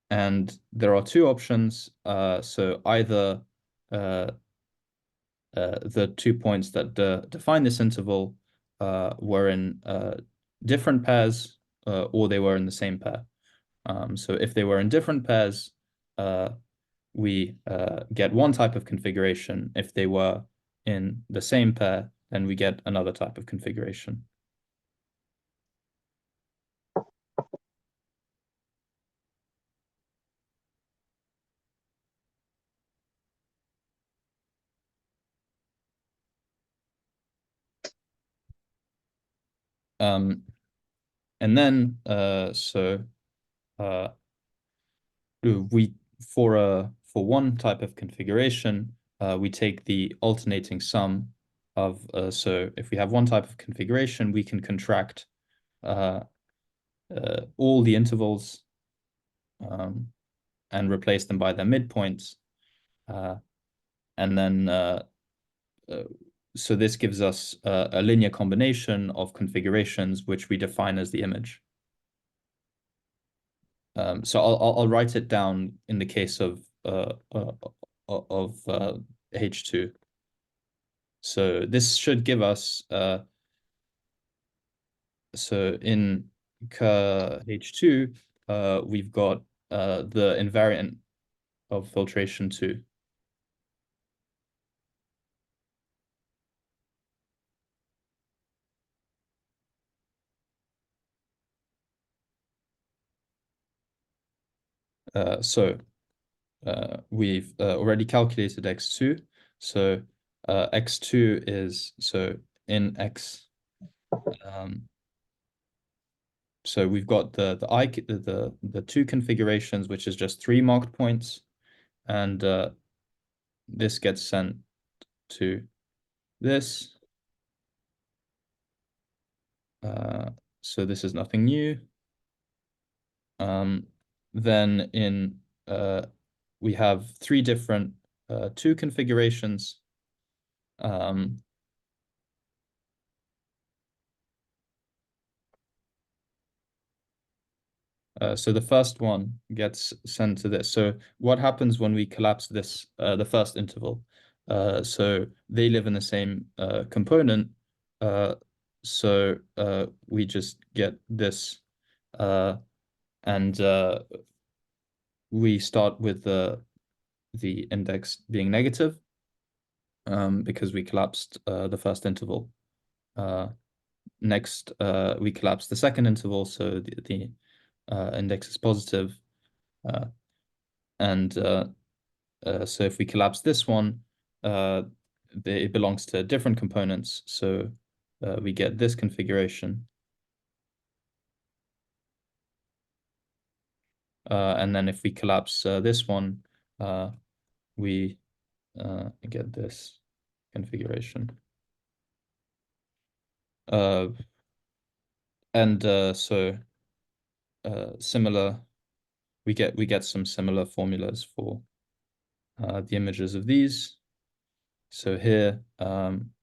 And there are 2 options. So either the 2 points that define this interval were in different pairs, or they were in the same pair. So if they were in different pairs, we get one type of configuration. If they were in the same pair, then we get another type of configuration. And then for one type of configuration, we take the alternating sum of so if we have one type of configuration, we can contract all the intervals and replace them by their midpoints, and then so this gives us a linear combination of configurations which we define as the image. So I'll write it down in the case of H2. So this should give us so in H2 we've got the invariant of filtration 2. So we've already calculated x2. So x2 is, so in x, so we've got the 2 configurations, which is just 3 marked points, and this gets sent to this. So this is nothing new. Then in we have 3 different 2 configurations. So the first one gets sent to this. So what happens when we collapse this, the first interval? So they live in the same component. So we just get this, and we start with the index being negative, because we collapsed the first interval. Next, we collapse the second interval, so the index is positive, and so if we collapse this one, it belongs to different components, so we get this configuration. And then if we collapse this one, we get this configuration. And so similar, we get some similar formulas for the images of these. So here,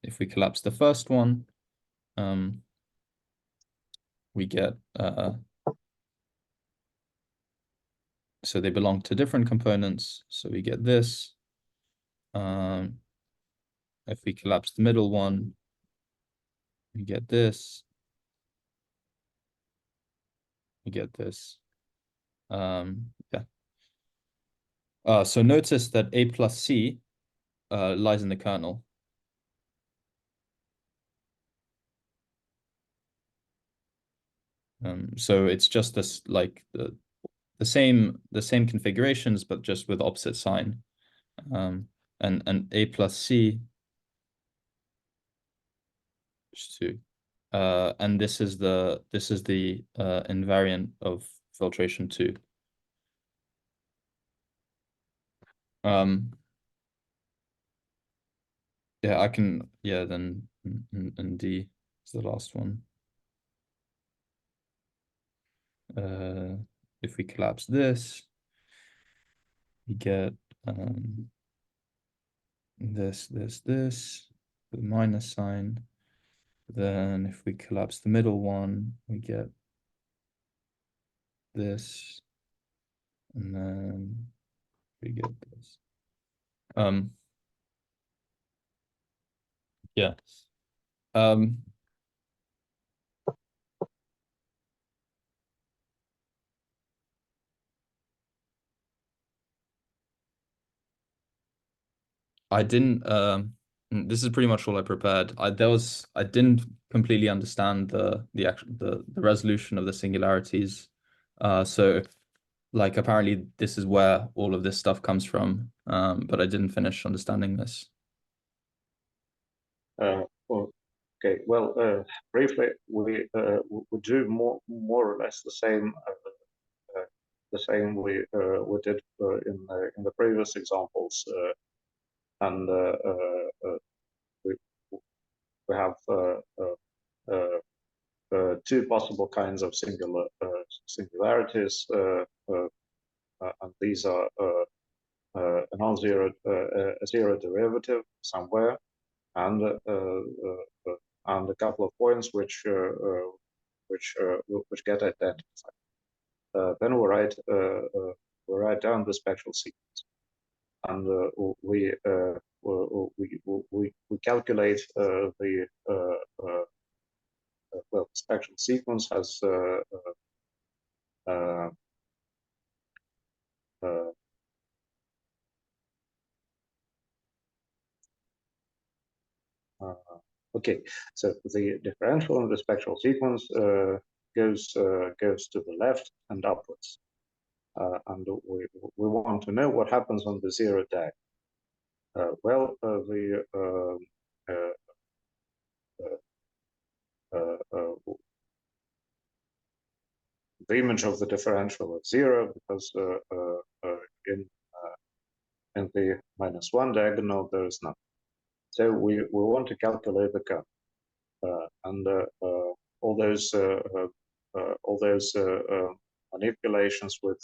if we collapse the first one, we get so they belong to different components, so we get this. If we collapse the middle one, we get this. We get this. Yeah. So notice that A plus C lies in the kernel. So it's just this like the same configurations, but just with opposite sign. And A plus C is 2. And this is the invariant of filtration 2. Yeah, I can, yeah, then and D is the last one. If we collapse this, we get this, the minus sign. Then if we collapse the middle one, we get this, and then we get this. Yeah. I didn't this is pretty much all I prepared. I didn't completely understand the resolution of the singularities. So like apparently this is where all of this stuff comes from. But I didn't finish understanding this. Okay, well, briefly, we do more or less the same we did in the previous examples, and we have two possible kinds of singularities, and these are a non-zero, a zero derivative somewhere, and a couple of points which get identified. Then we write down the spectral sequence, and we calculate the well, spectral sequence has okay, so the differential in the spectral sequence goes to the left and upwards, and we want to know what happens on the zero dag. Well, the image of the differential is 0 because in the -1 diagonal there is none. So we want to calculate the curve, and all those manipulations with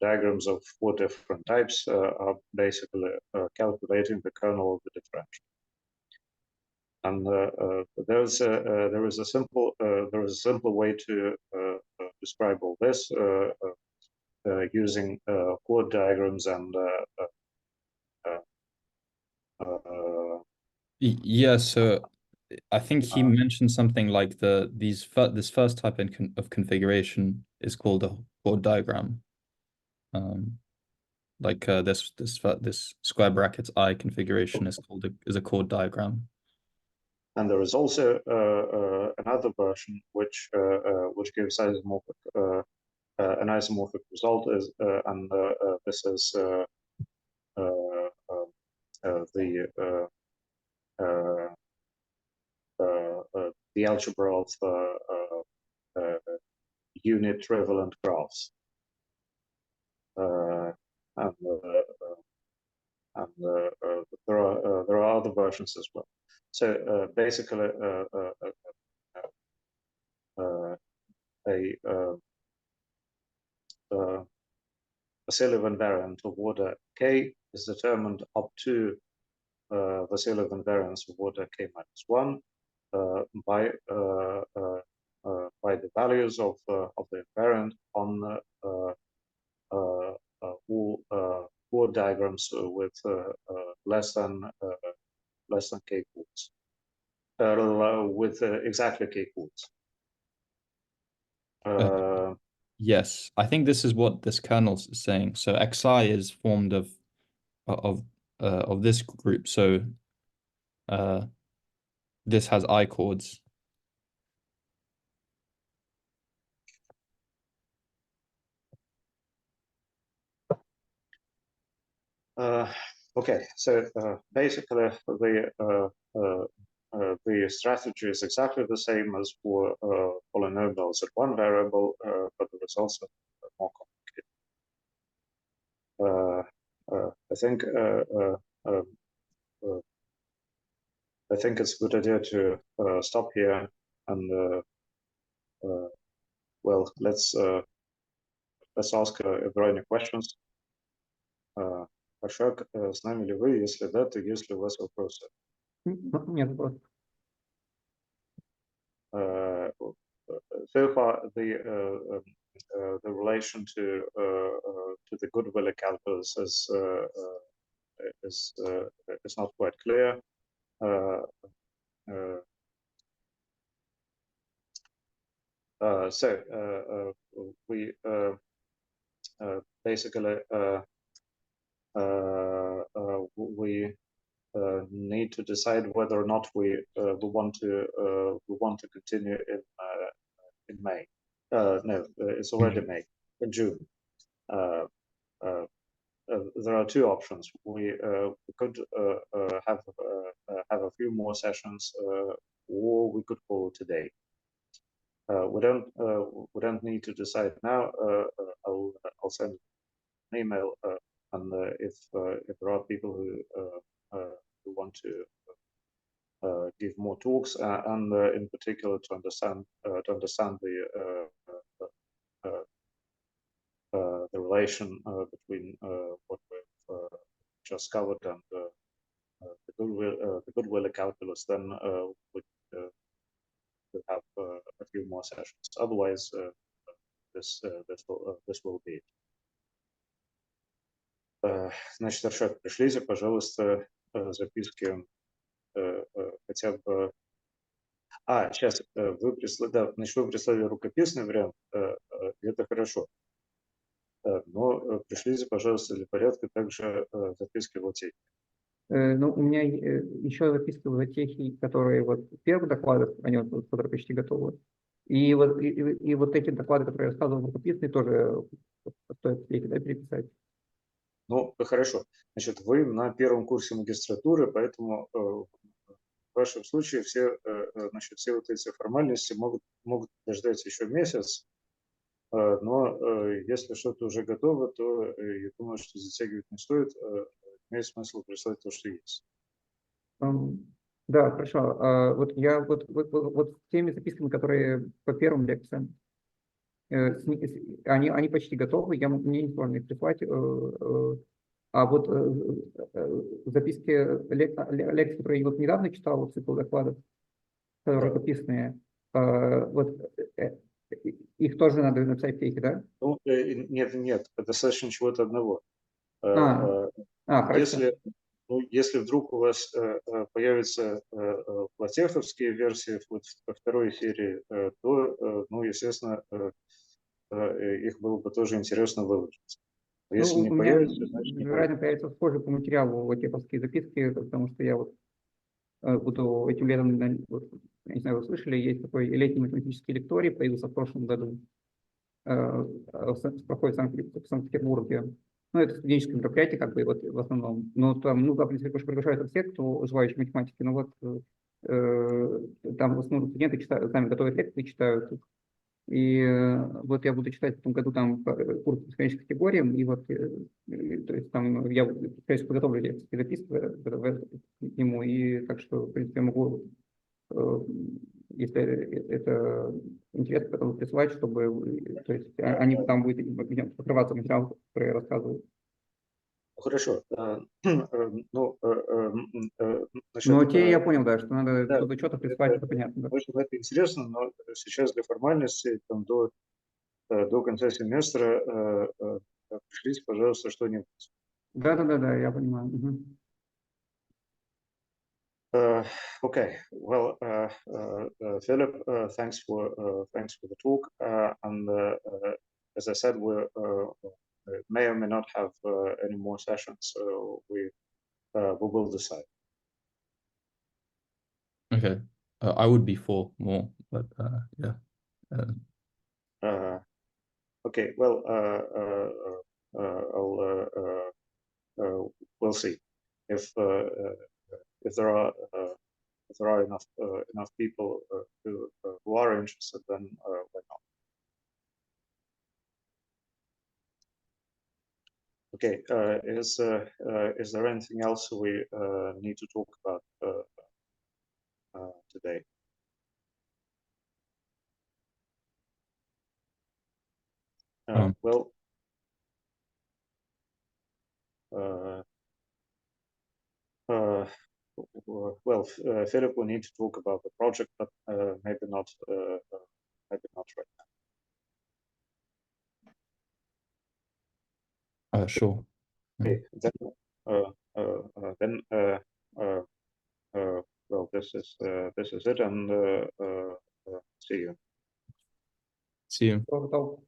diagrams of 4 different types are basically calculating the kernel of the differential. And there is a simple way to describe all this using chord diagrams and yeah. So I think he mentioned something like this first type of configuration is called a chord diagram. Like this square brackets I configuration is called a chord diagram. And there is also another version which gives isomorphic an isomorphic result, and this is the algebra of unit trivalent graphs, and there are other versions as well. So basically, a Sullivan variant of order k is determined up to the Sullivan variance of order k-1 by the values of the invariant on all chord diagrams with less than k chords, with exactly k chords. Yes, I think this is what this kernel is saying. So xi is formed of this group. So this has I chords, Okay, so basically the strategy is exactly the same as for polynomials at one variable, but the results are more complicated. I think it's a good idea to stop here and well, let's ask if there are any questions. Ашак, с нами ли вы? Если да, то есть ли у вас вопросы? Нет вопросов. So far, the relation to the Gudvilli calculus is not quite clear. So we basically we need to decide whether or not we want to continue in May. No, it's already May, in June. There are two options. We could have a few more sessions, or we could call it today. We don't need to decide now. I'll send an email, and if there are people who want to give more talks, and in particular to understand the relation between what we've just covered and the Gudvilli calculus, then we will have a few more sessions. Otherwise, this will be it. Значит, Аршак, пришлите, пожалуйста, записки хотя бы. Сейчас вы прислали, да, значит, вы прислали рукописный вариант, это хорошо. Но пришлите, пожалуйста, для порядка также записки в латехе. Ну, у меня еще записки в латехе, которые вот первых докладов, они вот, которые почти готовы. И вот эти доклады, которые я рассказывал, рукописные, тоже стоит в латехе, да, переписать. Ну, хорошо. Значит, вы на первом курсе магистратуры, поэтому в вашем случае все вот эти формальности могут подождать еще месяц. Но если что-то уже готово, то я думаю, что затягивать не стоит. Имеет смысл прислать то, что есть. Да, хорошо. Вот я вот с теми записками, которые по первым лекциям, они почти готовы, мне не сложно их прислать. А вот записки лекций, которые я вот недавно читал, цикл докладов, которые рукописные, вот их тоже надо написать в техе, да? Ну, нет, достаточно чего-то одного. Хорошо. Если вдруг у вас появятся латеховские версии во второй серии, то, ну, естественно, их было бы тоже интересно выложить. Если не появится, значит не вероятно, появится схожий по материалу латеховские записки, потому что я вот буду этим летом, я не знаю, вы слышали, есть такой летний математический лекторий, появился в прошлом году, проходит в Санкт-Петербурге. Ну, это студенческое мероприятие, как бы, вот в основном. Но там, ну, в принципе, приглашают все, кто желающий математики. Но вот там в основном студенты читают, сами готовят лекции, читают. И вот я буду читать в этом году там курс по бесконечным категориям, и вот, то есть там я, конечно, подготовлю лекции, записки к нему, и так что, в принципе, я могу, если это интересно, потом присылать, чтобы, то есть они там будут покрываться материалом, который я рассказываю. Хорошо. Ну, те я понял, да, что надо тут что-то прислать, это понятно. Да. Может, это интересно, но сейчас для формальности там, до конца семестра пришлите, пожалуйста, что-нибудь. Да, я понимаю. Okay, well, Philip, thanks for the talk, and as I said, we may or may not have any more sessions, so we will decide. Okay, I would be for more, but yeah. Okay, well, we'll see if there are enough people who are interested, then why not? Okay, is there anything else we need to talk about today? Well, Philip, we need to talk about the project, but maybe not right now. Sure. Okay, then well, this is it, and see you. See you. Talk.